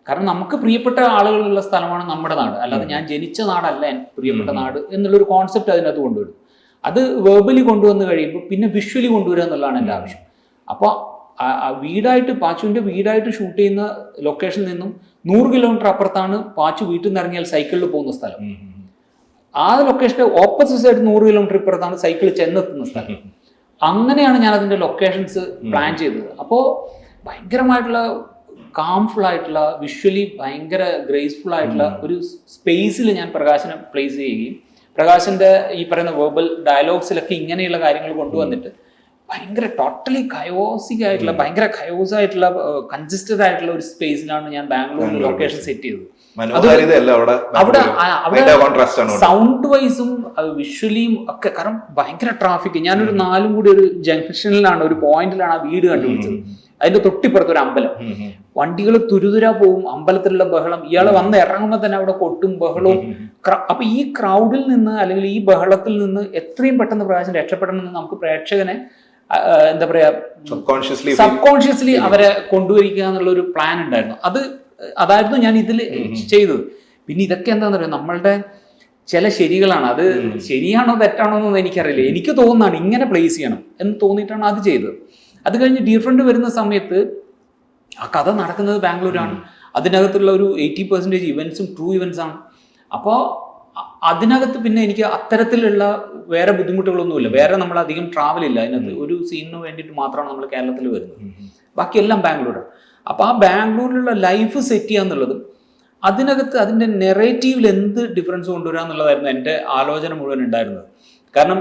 കാരണം നമുക്ക് പ്രിയപ്പെട്ട ആളുകളുള്ള സ്ഥലമാണ് നമ്മുടെ നാട്, അല്ലാതെ ഞാൻ ജനിച്ച നാടല്ല എൻ്റെ പ്രിയപ്പെട്ട നാട് എന്നുള്ളൊരു കോൺസെപ്റ്റ് അതിനകത്ത് കൊണ്ടുവരും. അത് വെർബലി കൊണ്ടുവന്ന് കഴിയുമ്പോൾ പിന്നെ വിഷ്വലി കൊണ്ടുവരിക എന്നുള്ളതാണ് എൻ്റെ ആവശ്യം. അപ്പോൾ വീടായിട്ട് പാച്ചുവിൻ്റെ വീടായിട്ട് ഷൂട്ട് ചെയ്യുന്ന ലൊക്കേഷനിൽ നിന്നും 100 കിലോമീറ്റർ അപ്പുറത്താണ് പാച്ചു വീട്ടിൽ നിന്ന് ഇറങ്ങിയാൽ സൈക്കിളിൽ പോകുന്ന സ്ഥലം. ആ ലൊക്കേഷൻ്റെ ഓപ്പോസിറ്റ് സൈഡ് 100 കിലോമീറ്റർ ഇപ്പുറത്താണ് സൈക്കിൾ ചെന്നെത്തുന്ന സ്ഥലം. അങ്ങനെയാണ് ഞാൻ അതിൻ്റെ ലൊക്കേഷൻസ് പ്ലാൻ ചെയ്തത്. അപ്പോൾ ഭയങ്കരമായിട്ടുള്ള കാംഫുൾ ആയിട്ടുള്ള വിഷ്വലി ഭയങ്കര ഗ്രേസ്ഫുൾ ആയിട്ടുള്ള ഒരു സ്പേസിൽ ഞാൻ പ്രകാശനെ പ്ലേസ് ചെയ്യുകയും പ്രകാശിന്റെ ഈ പറയുന്ന വെർബൽ ഡയലോഗ്സിലൊക്കെ ഇങ്ങനെയുള്ള കാര്യങ്ങൾ കൊണ്ടുവന്നിട്ട് ഭയങ്കര ടോട്ടലി കയോസിക് ആയിട്ടുള്ള ഭയങ്കര കയോസ് ആയിട്ടുള്ള കൺജസ്റ്റഡ് ആയിട്ടുള്ള ഒരു സ്പേസിലാണ് ഞാൻ ബാംഗ്ലൂരിൽ ലൊക്കേഷൻ സെറ്റ് ചെയ്തത്. അവിടെ സൗണ്ട് വൈസും വിഷ്വലിയും ഒക്കെ, കാരണം ഭയങ്കര ട്രാഫിക്. ഞാനൊരു 4 കൂടി ഒരു ജംഗ്ഷനിലാണ്, ഒരു പോയിന്റിലാണ് ആ വീട് കണ്ടുപിടിച്ചത്. അതിന്റെ തൊട്ടിപ്പുറത്ത് ഒരു അമ്പലം, വണ്ടികൾ തുരുതുരാ പോവും, അമ്പലത്തിലുള്ള ബഹളം, ഇയാള് വന്ന് ഇറങ്ങുമ്പോൾ തന്നെ അവിടെ കൊട്ടും ബഹളവും. അപ്പൊ ഈ ക്രൗഡിൽ നിന്ന് അല്ലെങ്കിൽ ഈ ബഹളത്തിൽ നിന്ന് എത്രയും പെട്ടെന്ന് പ്രകാശം രക്ഷപ്പെടണമെന്ന് നമുക്ക് പ്രേക്ഷകനെ എന്താ പറയാ സബ്കോൺഷ്യസ്ലി അവരെ കൊണ്ടുവരിക എന്നുള്ള ഒരു പ്ലാൻ ഉണ്ടായിരുന്നു. അതായിരുന്നു ഞാൻ ഇതിൽ ചെയ്തത്. പിന്നെ ഇതൊക്കെ എന്താന്ന് പറയുക, നമ്മളുടെ ചില ശരികളാണ്. അത് ശരിയാണോ തെറ്റാണോ എന്നൊന്നും എനിക്കറിയില്ല. എനിക്ക് തോന്നുന്നതാണ് ഇങ്ങനെ പ്ലേസ് ചെയ്യണം എന്ന് തോന്നിയിട്ടാണ് അത് ചെയ്തത്. അത് കഴിഞ്ഞ് ഡിയർ ഫ്രണ്ട് വരുന്ന സമയത്ത് ആ കഥ നടക്കുന്നത് ബാംഗ്ലൂരാണ്. അതിനകത്തുള്ള ഒരു 80% ഇവന്റ്സും ട്രൂ ഇവന്റ്സ് ആണ്. അപ്പോൾ അതിനകത്ത് പിന്നെ എനിക്ക് അത്തരത്തിലുള്ള വേറെ ബുദ്ധിമുട്ടുകളൊന്നുമില്ല. വേറെ നമ്മൾ അധികം ട്രാവൽ ഇല്ല അതിനകത്ത്. ഒരു സീനിന് വേണ്ടിയിട്ട് മാത്രമാണ് നമ്മൾ കേരളത്തിൽ വരുന്നത്. ബാക്കിയെല്ലാം ബാംഗ്ലൂരാണ്. അപ്പോൾ ആ ബാംഗ്ലൂരിലുള്ള ലൈഫ് സെറ്റ് ചെയ്യുക എന്നുള്ളതും അതിനകത്ത് അതിൻ്റെ നെറേറ്റീവിൽ എന്ത് ഡിഫറൻസ് കൊണ്ടുവരിക എന്നുള്ളതായിരുന്നു എൻ്റെ ആലോചന മുഴുവൻ ഉണ്ടായിരുന്നത്. കാരണം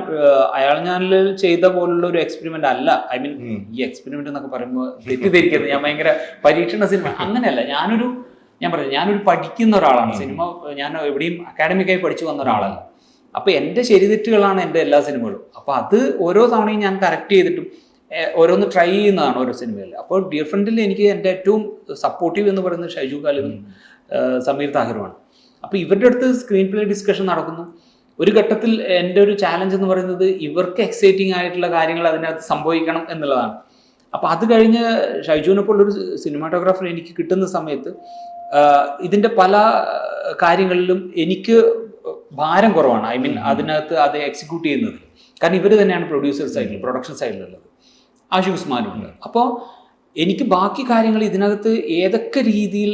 അയാൾ ഞാനിൽ ചെയ്ത പോലുള്ള ഒരു എക്സ്പെരിമെന്റ് അല്ല. ഐ മീൻ ഈ എക്സ്പെരിമെന്റ് എന്നൊക്കെ പറയുമ്പോൾ തെറ്റിദ്ധരിക്കരുത്, ഞാൻ ഭയങ്കര പരീക്ഷണ സിനിമ അങ്ങനെയല്ല. ഞാനൊരു പഠിക്കുന്ന ഒരാളാണ്. സിനിമ ഞാൻ എവിടെയും അക്കാഡമിക്കായി പഠിച്ചു വന്ന ഒരാളല്ല. അപ്പൊ എൻ്റെ ശരിതെറ്റുകളാണ് എൻ്റെ എല്ലാ സിനിമകളും. അപ്പൊ അത് ഓരോ തവണയും ഞാൻ കറക്റ്റ് ചെയ്തിട്ടും ഓരോന്ന് ട്രൈ ചെയ്യുന്നതാണ് ഓരോ സിനിമയിൽ. അപ്പോൾ ഡിയർ ഫ്രണ്ടിൽ എനിക്ക് എൻ്റെ ഏറ്റവും സപ്പോർട്ടീവ് എന്ന് പറയുന്നത് ഷൈജു ഖാലിദും സമീർ താഹിറുമാണ്. അപ്പോൾ ഇവരുടെ അടുത്ത് സ്ക്രീൻ പ്ലേ ഡിസ്കഷൻ നടക്കുന്നു. ഒരു ഘട്ടത്തിൽ എൻ്റെ ഒരു ചാലഞ്ച് എന്ന് പറയുന്നത് ഇവർക്ക് എക്സൈറ്റിംഗ് ആയിട്ടുള്ള കാര്യങ്ങൾ അതിനകത്ത് സംഭവിക്കണം എന്നുള്ളതാണ്. അപ്പോൾ അത് കഴിഞ്ഞ് ഷൈജുവിനെ പോലുള്ളൊരു സിനിമാറ്റോഗ്രാഫർ എനിക്ക് കിട്ടുന്ന സമയത്ത് ഇതിൻ്റെ പല കാര്യങ്ങളിലും എനിക്ക് ഭാരം കുറവാണ്. ഐ മീൻ അതിനകത്ത് അത് എക്സിക്യൂട്ട് ചെയ്യുന്നത്. കാരണം ഇവർ തന്നെയാണ് പ്രൊഡ്യൂസർ സൈഡിൽ, പ്രൊഡക്ഷൻ സൈഡിലുള്ളത്. ആശു ഉസ്മാനുണ്ട്. അപ്പോൾ എനിക്ക് ബാക്കി കാര്യങ്ങൾ ഇതിനകത്ത് ഏതൊക്കെ രീതിയിൽ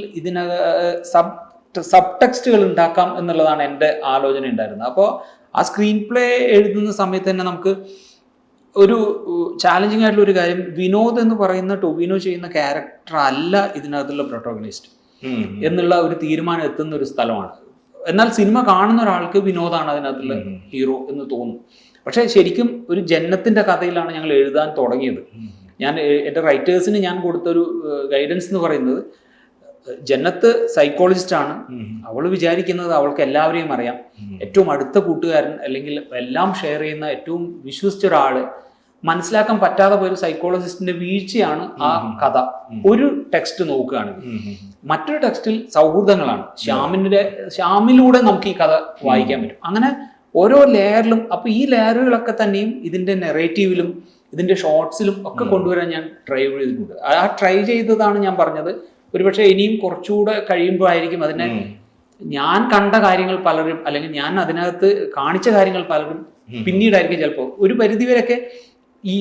സബ് ടെക്സ്റ്റുകൾ ഉണ്ടാക്കാം എന്നുള്ളതാണ് എൻ്റെ ആലോചന ഉണ്ടായിരുന്നത്. അപ്പോൾ ആ സ്ക്രീൻ പ്ലേ എഴുതുന്ന സമയത്ത് തന്നെ നമുക്ക് ഒരു ചാലഞ്ചിങ് ആയിട്ടുള്ള ഒരു കാര്യം, വിനോദ് എന്ന് പറയുന്ന ടൊവിനോ ചെയ്യുന്ന ക്യാരക്ടർ അല്ല ഇതിനകത്തുള്ള പ്രൊട്ടോഗണിസ്റ്റ് എന്നുള്ള ഒരു തീരുമാനം എത്തുന്ന ഒരു സ്ഥലമാണ്. എന്നാൽ സിനിമ കാണുന്ന ഒരാൾക്ക് വിനോദാണ് അതിനകത്തുള്ള ഹീറോ എന്ന് തോന്നും. പക്ഷെ ശരിക്കും ഒരു ജന്നത്തിന്റെ കഥയിലാണ് ഞങ്ങൾ എഴുതാൻ തുടങ്ങിയത്. ഞാൻ എൻ്റെ റൈറ്റേഴ്സിന് ഞാൻ കൊടുത്തൊരു ഗൈഡൻസ് എന്ന് പറയുന്നത്, ജന്നത്ത് സൈക്കോളജിസ്റ്റ് ആണ്. അവൾ വിചാരിക്കുന്നത് അവൾക്ക് എല്ലാവരെയും അറിയാം. ഏറ്റവും അടുത്ത കൂട്ടുകാരൻ അല്ലെങ്കിൽ എല്ലാം ഷെയർ ചെയ്യുന്ന ഏറ്റവും വിശ്വസിച്ച ഒരാള് മനസ്സിലാക്കാൻ പറ്റാതെ പോയൊരു സൈക്കോളജിസ്റ്റിന്റെ വീഴ്ചയാണ് ആ കഥ. ഒരു ടെക്സ്റ്റ് നോക്കുകയാണെങ്കിൽ മറ്റൊരു ടെക്സ്റ്റിൽ സൗഹൃദങ്ങളാണ്. ശ്യാമിലൂടെ നമുക്ക് ഈ കഥ വായിക്കാൻ പറ്റും. അങ്ങനെ ഓരോ ലെയറിലും. അപ്പൊ ഈ ലെയറുകളൊക്കെ തന്നെയും ഇതിന്റെ നെറേറ്റീവിലും ഇതിന്റെ ഷോർട്സിലും ഒക്കെ കൊണ്ടുവരാൻ ഞാൻ ട്രൈ ചെയ്തിട്ടുണ്ട്. ആ ട്രൈ ചെയ്തതാണ് ഞാൻ പറഞ്ഞത്. ഒരുപക്ഷെ ഇനിയും കുറച്ചുകൂടെ കഴിയുമ്പോഴായിരിക്കും അതിനെ ഞാൻ കണ്ട കാര്യങ്ങൾ പലരും അല്ലെങ്കിൽ ഞാൻ അതിനകത്ത് കാണിച്ച കാര്യങ്ങൾ പലരും പിന്നീടായിരിക്കും ചിലപ്പോൾ ഒരു പരിധിവരെയൊക്കെ ഈ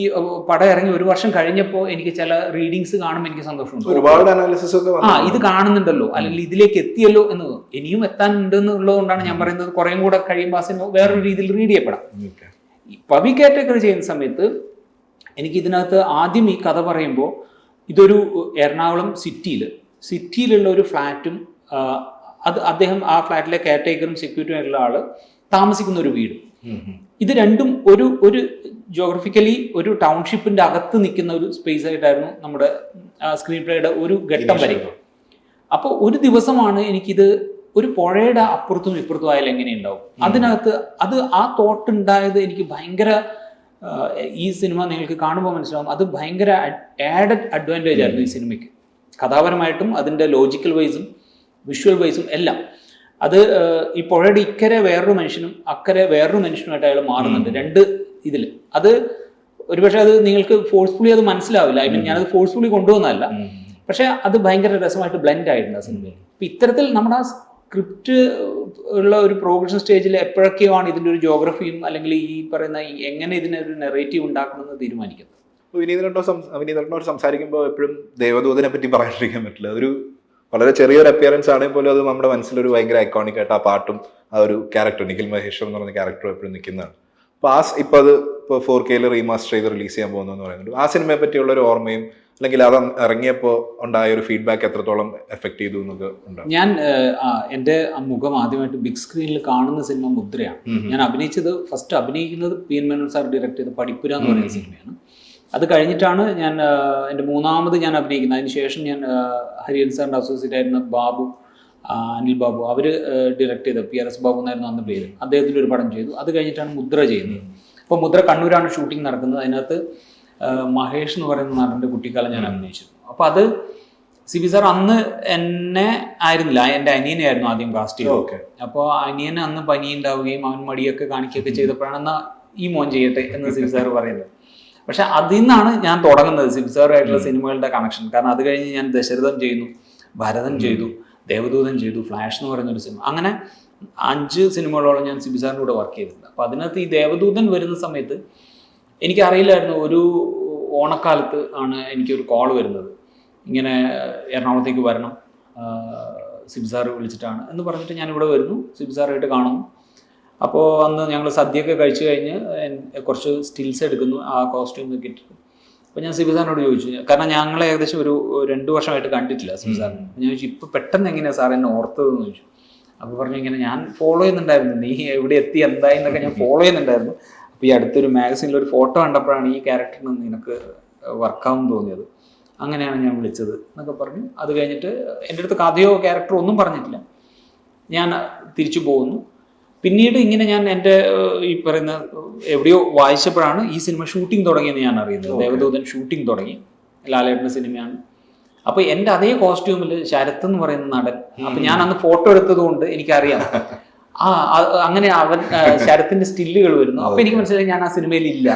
പടം ഇറങ്ങി 1 വർഷം കഴിഞ്ഞപ്പോൾ എനിക്ക് ചില റീഡിങ്സ് കാണുമ്പോൾ എനിക്ക് സന്തോഷമുണ്ട്. ഒരുപാട് അനാലിസിസ് ഒക്കെ ഇത് കാണുന്നുണ്ടല്ലോ അല്ലെങ്കിൽ ഇതിലേക്ക് എത്തിയല്ലോ എന്ന് ഇനിയും എത്താനുണ്ട് എന്നുള്ളത് കൊണ്ടാണ് ഞാൻ പറയുന്നത് കുറേയും കൂടെ കഴിയുമ്പോൾ ആ സിനിമ വേറൊരു രീതിയിൽ റീഡ് ചെയ്യപ്പെടാം. പവി കെയർടേക്കർ ചെയ്യുന്ന സമയത്ത് എനിക്ക് ഇതിനകത്ത് ആദ്യം ഈ കഥ പറയുമ്പോൾ ഇതൊരു എറണാകുളം സിറ്റിയിലുള്ള ഒരു ഫ്ലാറ്റും അദ്ദേഹം ആ ഫ്ലാറ്റിലെ കെയർടേക്കറും സെക്യൂരിറ്റിയും ആയിട്ടുള്ള ആള് താമസിക്കുന്ന ഒരു വീടും. ഇത് രണ്ടും ഒരു ജോഗ്രഫിക്കലി ഒരു ടൗൺഷിപ്പിന്റെ അകത്ത് നിൽക്കുന്ന ഒരു സ്പേസ് ആയിട്ടായിരുന്നു നമ്മുടെ സ്ക്രീൻ പ്ലേയുടെ ഒരു ഘട്ടം വരയ്ക്കുക. അപ്പോൾ ഒരു ദിവസമാണ് എനിക്കിത് ഒരു പുഴയുടെ അപ്പുറത്തും ഇപ്പുറത്തും ആയാലും എങ്ങനെയുണ്ടാവും അതിനകത്ത് ആ തോട്ട് ഉണ്ടായത്. എനിക്ക് ഭയങ്കര ഈ സിനിമ നിങ്ങൾക്ക് കാണുമ്പോൾ മനസ്സിലാവും അത് ഭയങ്കര ആഡഡ് അഡ്വാൻറ്റേജ് ആയിരുന്നു ഈ സിനിമയ്ക്ക്, കഥാപരമായിട്ടും അതിൻ്റെ ലോജിക്കൽ വൈസും വിഷ്വൽ വൈസും എല്ലാം. അത് ഈ പുഴയുടെ ഇക്കരെ വേറൊരു മനുഷ്യനും അക്കരെ വേറൊരു മനുഷ്യനുമായിട്ട് അയാൾ മാറുന്നുണ്ട് രണ്ട് ഇതിൽ. അത് ഒരുപക്ഷെ അത് നിങ്ങൾക്ക് ഫോഴ്സ്ഫുള്ളി അത് മനസ്സിലാവില്ല. ഐ മീൻ ഞാനത് ഫോഴ്സ്ഫുള്ളി കൊണ്ടുവന്നതല്ല, പക്ഷെ അത് ഭയങ്കര രസമായിട്ട് ബ്ലെൻഡ് ആയിട്ടുണ്ട് ആ സിനിമയിൽ. അപ്പം ഇത്തരത്തിൽ നമ്മുടെ ആ സ്ക്രിപ്റ്റ് ഉള്ള ഒരു പ്രോഗ്രഷൻ സ്റ്റേജിൽ എപ്പോഴൊക്കെയാണ് ഇതിൻ്റെ ഒരു ജോഗ്രഫിയും അല്ലെങ്കിൽ ഈ പറയുന്ന എങ്ങനെ ഇതിനൊരു നെറേറ്റീവ് ഉണ്ടാക്കണമെന്ന് തീരുമാനിക്കുന്നത്. വിനീതനോട് സംസാരിക്കുമ്പോൾ എപ്പോഴും ദേവദൂതനെ പറ്റി പറയാണ്ടിരിക്കാൻ പറ്റില്ല. അതൊരു വളരെ ചെറിയൊരു അപ്പിയറൻസ് ആണെങ്കിൽ പോലും അത് നമ്മുടെ മനസ്സിലൊരു ഭയങ്കര ഐക്കോണിക് ആയിട്ട് ആ പാട്ടും ആ ഒരു ക്യാരക്ടർ നിഖിൽ മഹേശ്വർ എന്ന് പറഞ്ഞ ക്യാരക്ടർ എപ്പോഴും നിൽക്കുന്നതാണ്. അപ്പോൾ ഇപ്പോൾ അത് ഇപ്പോൾ 4K റീമാസ്റ്റർ ചെയ്ത് റിലീസ് ചെയ്യാൻ പോകുന്നു എന്ന് പറയുന്നുണ്ട്. ആ സിനിമയെ പറ്റിയുള്ള ഒരു ഓർമ്മയും അല്ലെങ്കിൽ അത് ഇറങ്ങിയപ്പോൾ ഉണ്ടായ ഒരു ഫീഡ്ബാക്ക് എത്രത്തോളം എഫക്ട് ചെയ്തു എന്നൊക്കെ ഉണ്ടാവും. ഞാൻ എൻ്റെ മുഖം ആദ്യമായിട്ട് ബിഗ് സ്ക്രീനിൽ കാണുന്ന സിനിമ മുദ്രയാണ്. ഞാൻ ഫസ്റ്റ് അഭിനയിക്കുന്നത് PN മേനോൻ സാർ ഡയറക്ട് ചെയ്ത പഠിപ്പുര എന്ന് പറയുന്ന സിനിമയാണ്. അത് കഴിഞ്ഞിട്ടാണ് ഞാൻ എൻ്റെ മൂന്നാമത് ഞാൻ അഭിനയിക്കുന്നത്. അതിന് ശേഷം ഞാൻ ഹരിഹരൻ സാറിൻ്റെ അസോസിയേറ്റ് ആയിരുന്ന ബാബു, അനിൽ ബാബു, അവർ ഡയറക്ട് ചെയ്ത PRS ബാബു എന്നായിരുന്നു അന്ന് പേര്, അദ്ദേഹത്തിൻ്റെ ഒരു പടം ചെയ്തു. അത് കഴിഞ്ഞിട്ടാണ് മുദ്ര ചെയ്യുന്നത്. അപ്പോൾ മുദ്ര കണ്ണൂരാണ് ഷൂട്ടിംഗ് നടക്കുന്നത്. അതിനകത്ത് മഹേഷ് എന്ന് പറയുന്ന നടൻ്റെ കുട്ടിക്കാലം ഞാൻ അഭിനയിച്ചിരുന്നു. അപ്പോൾ അത് CB സാർ അന്ന് എന്നെ ആയിരുന്നില്ല, എൻ്റെ അനിയനെ ആയിരുന്നു ആദ്യം കാസ്റ്റ് ചെയ്തത്. അപ്പോൾ അനിയന് അന്ന് പനി ഉണ്ടാവുകയും അവൻ മടിയൊക്കെ കാണിക്കുകയൊക്കെ ചെയ്തപ്പോഴാണ് എന്നാൽ ഈ മോൻ ചെയ്യട്ടെ എന്ന് CB സാർ പറയുന്നത്. പക്ഷെ അതിൽ നിന്നാണ് ഞാൻ തുടങ്ങുന്നത് CB സാറുമായിട്ടുള്ള സിനിമകളുടെ കണക്ഷൻ. കാരണം അത് കഴിഞ്ഞ് ഞാൻ ദശരഥം ചെയ്യുന്നു, ഭരതൻ ചെയ്തു, ദേവദൂതൻ ചെയ്തു, ഫ്ലാഷ് എന്ന് പറയുന്നൊരു സിനിമ. അങ്ങനെ 5 സിനിമകളോളം ഞാൻ CB സാറിൻ്റെ കൂടെ വർക്ക് ചെയ്തിട്ടുണ്ട്. അപ്പോൾ അതിനകത്ത് ഈ ദേവദൂതൻ വരുന്ന സമയത്ത് എനിക്കറിയില്ലായിരുന്നു, ഒരു ഓണക്കാലത്ത് ആണ് എനിക്കൊരു കോൾ വരുന്നത്, ഇങ്ങനെ എറണാകുളത്തേക്ക് വരണം, CB സാറ് വിളിച്ചിട്ടാണ് എന്ന് പറഞ്ഞിട്ട് ഞാനിവിടെ വരുന്നു, CB സാറായിട്ട് കാണുന്നു. അപ്പോൾ അന്ന് ഞങ്ങൾ സദ്യയൊക്കെ കഴിച്ചു കഴിഞ്ഞ് കുറച്ച് സ്റ്റിൽസ് എടുക്കുന്നു ആ കോസ്റ്റ്യൂം ഒക്കെ ഇട്ടിട്ട്. അപ്പോൾ ഞാൻ CB സാറിനോട് ചോദിച്ചു, കാരണം ഞങ്ങൾ ഏകദേശം ഒരു 2 വർഷമായിട്ട് കണ്ടിട്ടില്ല CB സാറിന്. ഞാൻ ചോദിച്ചു, ഇപ്പോൾ പെട്ടെന്ന് എങ്ങനെയാണ് സാർ എന്നെ ഓർത്തതെന്ന് ചോദിച്ചു. അപ്പോൾ പറഞ്ഞു, ഇങ്ങനെ ഞാൻ ഫോളോ ചെയ്യുന്നുണ്ടായിരുന്നു, നീ എവിടെ എത്തി എന്തായി എന്നൊക്കെ ഞാൻ ഫോളോ ചെയ്യുന്നുണ്ടായിരുന്നു. അപ്പോൾ ഈ അടുത്തൊരു മാഗസീനിൽ ഒരു ഫോട്ടോ കണ്ടപ്പോഴാണ് ഈ ക്യാരക്ടറിന് നിനക്ക് വർക്കാവും തോന്നിയത്, അങ്ങനെയാണ് ഞാൻ വിളിച്ചത് എന്നൊക്കെ പറഞ്ഞു. അത് കഴിഞ്ഞിട്ട് എൻ്റെ അടുത്ത് കഥയോ ക്യാരക്ടറോ ഒന്നും പറഞ്ഞിട്ടില്ല. ഞാൻ തിരിച്ചു പോകുന്നു. പിന്നീട് ഇങ്ങനെ ഞാൻ എൻ്റെ ഈ പറയുന്ന എവിടെയോ വായിച്ചപ്പോഴാണ് ഈ സിനിമ ഷൂട്ടിംഗ് തുടങ്ങിയെന്ന് ഞാൻ അറിയുന്നത്. ദേവദൂതൻ ഷൂട്ടിംഗ് തുടങ്ങി, ലാലേട്ടൻ്റെ സിനിമയാണ്. അപ്പോൾ എൻ്റെ അതേ കോസ്റ്റ്യൂമിൽ ശരത്ത് എന്ന് പറയുന്ന നടൻ, അപ്പം ഞാൻ അന്ന് ഫോട്ടോ എടുത്തത് കൊണ്ട് എനിക്കറിയാം അങ്ങനെ അവൻ ശരത്തിന്റെ സ്റ്റില്ലുകൾ വരുന്നു. അപ്പോൾ എനിക്ക് മനസ്സിലായി ഞാൻ ആ സിനിമയിൽ ഇല്ല,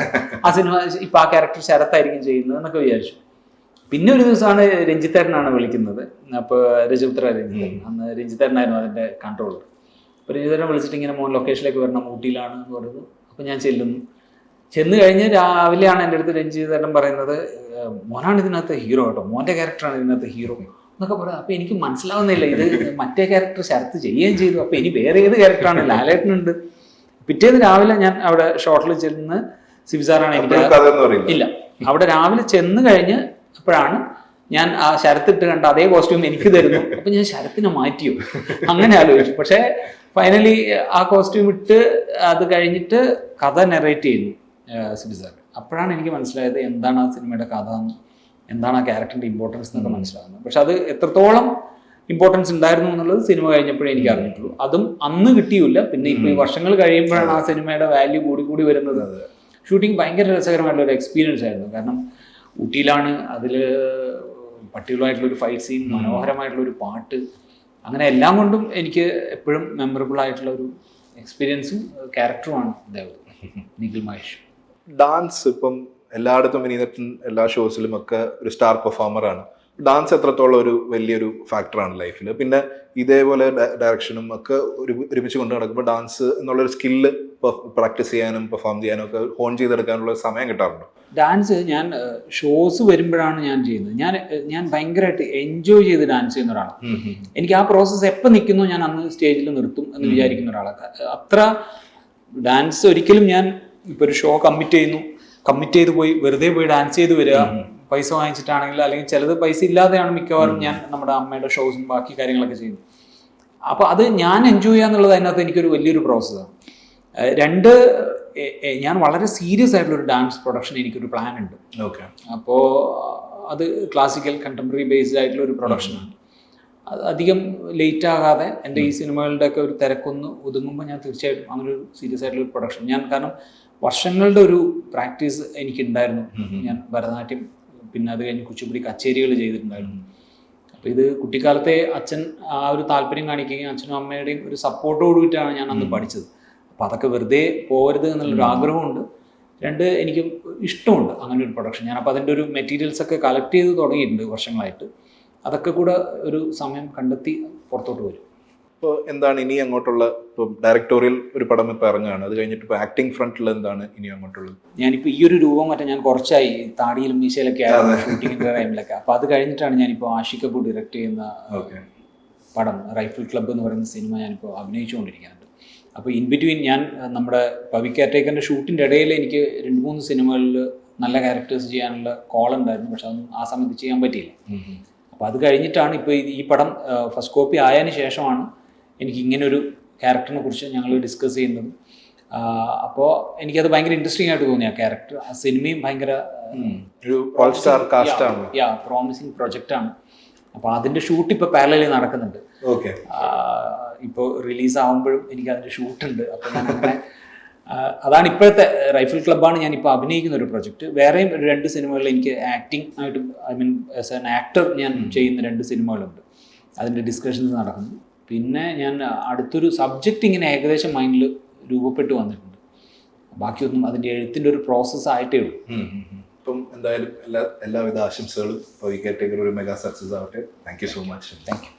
ആ സിനിമ ഇപ്പം ആ ക്യാരക്ടർ ശരത്തായിരിക്കും ചെയ്യുന്നത് എന്നൊക്കെ വിചാരിച്ചു. പിന്നെ ഒരു ദിവസമാണ് രഞ്ജിത്തേട്ടനാണ് വിളിക്കുന്നത്. അപ്പോൾ രജപുത്ര രഞ്ജിത്തേട്ടൻ, അന്ന് രഞ്ജിത്തേട്ടനായിരുന്നു അതിൻ്റെ കൺട്രോളർ. അപ്പോൾ രഞ്ജിത്തേട്ടനെ വിളിച്ചിട്ട് ഇങ്ങനെ മോൻ ലൊക്കേഷനിലേക്ക് വരണം, ഊട്ടിയിലാണ് എന്ന് പറയുന്നത്. അപ്പോൾ ഞാൻ ചെന്ന് കഴിഞ്ഞ് രാവിലെയാണ് എൻ്റെ അടുത്ത് രഞ്ജിത്തേട്ടൻ പറയുന്നത്, മോനാണ് ഇതിനകത്ത് ഹീറോ കേട്ടോ, മോൻ്റെ ക്യാരക്ടറാണ് ഇതിനകത്ത് ഹീറോ എന്നൊക്കെ പറയാം. അപ്പോൾ എനിക്ക് മനസ്സിലാവുന്നില്ല, ഇത് മറ്റേ ക്യാരക്ടർ ശരത്ത് ചെയ്യുകയും ചെയ്തു, അപ്പോൾ ഇനി വേറെ ഏത് ക്യാരക്ടറാണ്, ലാലേട്ടനുണ്ട്. പിറ്റേന്ന് രാവിലെ ഞാൻ അവിടെ ഷോട്ടിൽ ചെന്ന് CB സാറാണ് എനിക്ക് ഇല്ല, അവിടെ രാവിലെ ചെന്ന് കഴിഞ്ഞ് അപ്പോഴാണ് ഞാൻ ആ ശരത്തിട്ട് കണ്ട അതേ കോസ്റ്റ്യൂം എനിക്ക് തരുന്നു. അപ്പം ഞാൻ ശരത്തിനെ മാറ്റിയോ അങ്ങനെ ആലോചിച്ചു. പക്ഷേ ഫൈനലി ആ കോസ്റ്റ്യൂം ഇട്ട് അത് കഴിഞ്ഞിട്ട് കഥ നെറേറ്റ് ചെയ്യുന്നു CB സാർ. അപ്പോഴാണ് എനിക്ക് മനസ്സിലായത് എന്താണ് ആ സിനിമയുടെ കഥ, എന്താണ് ആ ക്യാരക്ടറിൻ്റെ ഇമ്പോർട്ടൻസ് എന്നൊക്കെ മനസ്സിലാകുന്നത്. പക്ഷെ അത് എത്രത്തോളം ഇമ്പോർട്ടൻസ് ഉണ്ടായിരുന്നു എന്നുള്ളത് സിനിമ കഴിഞ്ഞപ്പോഴേ എനിക്ക് അറിഞ്ഞിട്ടുള്ളൂ. അതും അന്ന് കിട്ടിയില്ല. പിന്നെ ഇപ്പോൾ ഈ വർഷങ്ങൾ കഴിയുമ്പോഴാണ് ആ സിനിമയുടെ വാല്യൂ കൂടി വരുന്നത്. ഷൂട്ടിംഗ് ഭയങ്കര രസകരമായിട്ടുള്ള ഒരു എക്സ്പീരിയൻസ് ആയിരുന്നു. കാരണം ഊട്ടിയിലാണ്, അതിൽ പട്ടികളുമായിട്ടുള്ളൊരു ഫൈറ്റ് സീൻ, മനോഹരമായിട്ടുള്ളൊരു പാട്ട്, അങ്ങനെ എല്ലാം കൊണ്ടും എനിക്ക് എപ്പോഴും മെമ്മറബിൾ ആയിട്ടുള്ള ഒരു എക്സ്പീരിയൻസും ക്യാരക്ടറുമാണ് നിഖിൽ മഹേഷ്. ഡാൻസ് ഇപ്പം എല്ലായിടത്തും വിനീതൻ എല്ലാ ഷോസിലും ഒക്കെ ഒരു സ്റ്റാർ പെർഫോമറാണ്. ഡാൻസ് എത്രത്തോളം ഒരു വലിയൊരു ഫാക്ടറാണ് ലൈഫിൽ. പിന്നെ ഇതേപോലെ ഡയറക്ഷനും ഒക്കെ ഒരുമിച്ച് കൊണ്ടു നടക്കുമ്പോൾ ഡാൻസ് എന്നുള്ളൊരു സ്കില്ല് പ്രാക്ടീസ് ചെയ്യാനും പെർഫോം ചെയ്യാനും ഒക്കെ ഹോൺ ചെയ്തെടുക്കാനുള്ള സമയം കിട്ടാറുണ്ട്. ഡാൻസ് ഞാൻ ഷോസ് വരുമ്പോഴാണ് ഞാൻ ചെയ്യുന്നത്. ഞാൻ ഭയങ്കരമായിട്ട് എൻജോയ് ചെയ്ത് ഡാൻസ് ചെയ്യുന്ന ഒരാളാണ്. എനിക്ക് ആ പ്രോസസ്സ് എപ്പോൾ നിൽക്കുന്നു ഞാൻ അന്ന് സ്റ്റേജിൽ നിർത്തും എന്ന് വിചാരിക്കുന്ന ഒരാളാണ്. അത്ര ഡാൻസ് ഒരിക്കലും ഞാൻ ഇപ്പോൾ ഒരു ഷോ കമ്മിറ്റ് ചെയ്ത് പോയി വെറുതെ പോയി ഡാൻസ് ചെയ്ത് വരിക, പൈസ വാങ്ങിച്ചിട്ടാണെങ്കിൽ, അല്ലെങ്കിൽ ചിലത് പൈസ ഇല്ലാതെയാണ് മിക്കവാറും ഞാൻ നമ്മുടെ അമ്മയുടെ ഷോസും ബാക്കി കാര്യങ്ങളൊക്കെ ചെയ്യുന്നത്. അപ്പോൾ അത് ഞാൻ എൻജോയ് ചെയ്യുക എന്നുള്ളത് അതിനകത്ത് എനിക്കൊരു വലിയൊരു പ്രോസസ്സാണ്. ഞാൻ വളരെ സീരിയസ് ആയിട്ടുള്ളൊരു ഡാൻസ് പ്രൊഡക്ഷൻ എനിക്കൊരു പ്ലാൻ ഉണ്ട്. ഓക്കെ. അപ്പോൾ അത് ക്ലാസിക്കൽ കണ്ടംപററി ബേസ്ഡ് ആയിട്ടുള്ള ഒരു പ്രൊഡക്ഷനാണ്. അത് അധികം ലേറ്റ് ആകാതെ എൻ്റെ ഈ സിനിമകളുടെ ഒക്കെ ഒരു തിരക്കൊന്ന് ഒതുങ്ങുമ്പോൾ ഞാൻ തീർച്ചയായിട്ടും അങ്ങനെ ഒരു സീരിയസ് ആയിട്ടുള്ള ഒരു പ്രൊഡക്ഷൻ, കാരണം വർഷങ്ങളുടെ ഒരു പ്രാക്ടീസ് എനിക്കുണ്ടായിരുന്നു. ഞാൻ ഭരതനാട്യം, പിന്നെ അത് കഴിഞ്ഞ് കുച്ചിപ്പുടി കച്ചേരികൾ ചെയ്തിട്ടുണ്ടായിരുന്നു. അപ്പോൾ ഇത് കുട്ടിക്കാലത്തെ അച്ഛൻ ആ ഒരു താല്പര്യം കാണിക്കുകയും അച്ഛനും അമ്മയുടെയും ഒരു സപ്പോർട്ടോടുകൂടിയിട്ടാണ് ഞാൻ അന്ന് പഠിച്ചത്. അപ്പോൾ അതൊക്കെ വെറുതെ പോകരുത് എന്നുള്ളൊരു ആഗ്രഹമുണ്ട്. രണ്ട്, എനിക്ക് ഇഷ്ടമുണ്ട് അങ്ങനെ ഒരു പ്രൊഡക്ഷൻ. ഞാനപ്പോൾ അതിൻ്റെ ഒരു മെറ്റീരിയൽസ് ഒക്കെ കളക്ട് ചെയ്ത് തുടങ്ങിയിട്ടുണ്ട് വർഷങ്ങളായിട്ട്. അതൊക്കെ കൂടെ ഒരു സമയം കണ്ടെത്തി പുറത്തോട്ട് വരും. ഇപ്പോൾ എന്താണ് ഇനി അങ്ങോട്ടുള്ള, ഇപ്പോൾ ഡയറക്ടോറിയൽ ഒരു പടം ഇപ്പോൾ ഇറങ്ങുകയാണ്, അത് കഴിഞ്ഞിട്ട് ഇപ്പോൾ ആക്ടിങ് ഫ്രണ്ടിൽ എന്താണ് ഇനി അങ്ങോട്ടുള്ളത്? ഞാനിപ്പോൾ ഈ ഒരു രൂപം മറ്റേ ഞാൻ കുറച്ചായി താടിയിലും മീശയിലൊക്കെ ആയിരുന്നു ഷൂട്ടിങ്ങിൻ്റെ ടൈമിലൊക്കെ. അപ്പോൾ അത് കഴിഞ്ഞിട്ടാണ് ഞാനിപ്പോൾ ആഷിഖ് കപൂർ ഡയറക്റ്റ് ചെയ്യുന്ന പടം റൈഫിൾ ക്ലബ്ബ് എന്ന് പറയുന്ന സിനിമ ഞാനിപ്പോൾ അഭിനയിച്ചുകൊണ്ടിരിക്കുന്നുണ്ട്. അപ്പോൾ ഇൻ ബിറ്റ്വീൻ ഞാൻ നമ്മുടെ പവി കെയർടേക്കറിൻ്റെ ഷൂട്ടിൻ്റെ ഇടയിൽ എനിക്ക് 2-3 സിനിമകളിൽ നല്ല ക്യാരക്ടേഴ്സ് ചെയ്യാനുള്ള കോൾ ഉണ്ടായിരുന്നു. പക്ഷെ അതൊന്നും ആ സമയത്ത് ചെയ്യാൻ പറ്റിയില്ല. അപ്പോൾ അത് കഴിഞ്ഞിട്ടാണ് ഇപ്പോൾ ഈ പടം ഫസ്റ്റ് കോപ്പി ആയതിനു ശേഷമാണ് എനിക്ക് ഇങ്ങനൊരു ക്യാരക്ടറിനെ കുറിച്ച് ഞങ്ങൾ ഡിസ്കസ് ചെയ്യുന്നത്. അപ്പോൾ എനിക്കത് ഭയങ്കര ഇൻട്രസ്റ്റിംഗ് ആയിട്ട് തോന്നി. ആ ക്യാരക്ടർ, ആ സിനിമയും ഭയങ്കര ഒരു ഓൾ സ്റ്റാർ കാസ്റ്റ് ആണ്, പ്രോമിസിങ് പ്രൊജക്റ്റാണ്. അപ്പോൾ അതിൻ്റെ ഷൂട്ട് ഇപ്പോൾ പാരലലി നടക്കുന്നുണ്ട്. ഇപ്പോൾ റിലീസ് ആകുമ്പോഴും എനിക്ക് അതിൻ്റെ ഷൂട്ടുണ്ട്. അപ്പോൾ ഞാൻ അങ്ങനെ അതാണ് ഇപ്പോഴത്തെ റൈഫിൾ ക്ലബ്ബാണ് ഞാനിപ്പോൾ അഭിനയിക്കുന്ന ഒരു പ്രൊജക്റ്റ്. വേറെയും 2 സിനിമകളിൽ എനിക്ക് ആക്ടിങ് ആയിട്ട്, I mean as an actor ഞാൻ ചെയ്യുന്ന 2 സിനിമകളുണ്ട്. അതിൻ്റെ ഡിസ്കഷൻസ് നടക്കുന്നു. പിന്നെ ഞാൻ അടുത്തൊരു സബ്ജക്റ്റ് ഇങ്ങനെ ഏകദേശം മൈൻഡിൽ രൂപപ്പെട്ട് വന്നിട്ടുണ്ട്. ബാക്കിയൊന്നും അതിൻ്റെ എഴുത്തിൻ്റെ ഒരു പ്രോസസ്സ് ആയിട്ടേ ഉള്ളൂ. ഇപ്പം എന്തായാലും എല്ലാവിധ ആശംസകളും. പവി കെയർടേക്കർ ഒരു മെഗാ സക്സസ് ആവട്ടെ. Thank you so much. Thank you.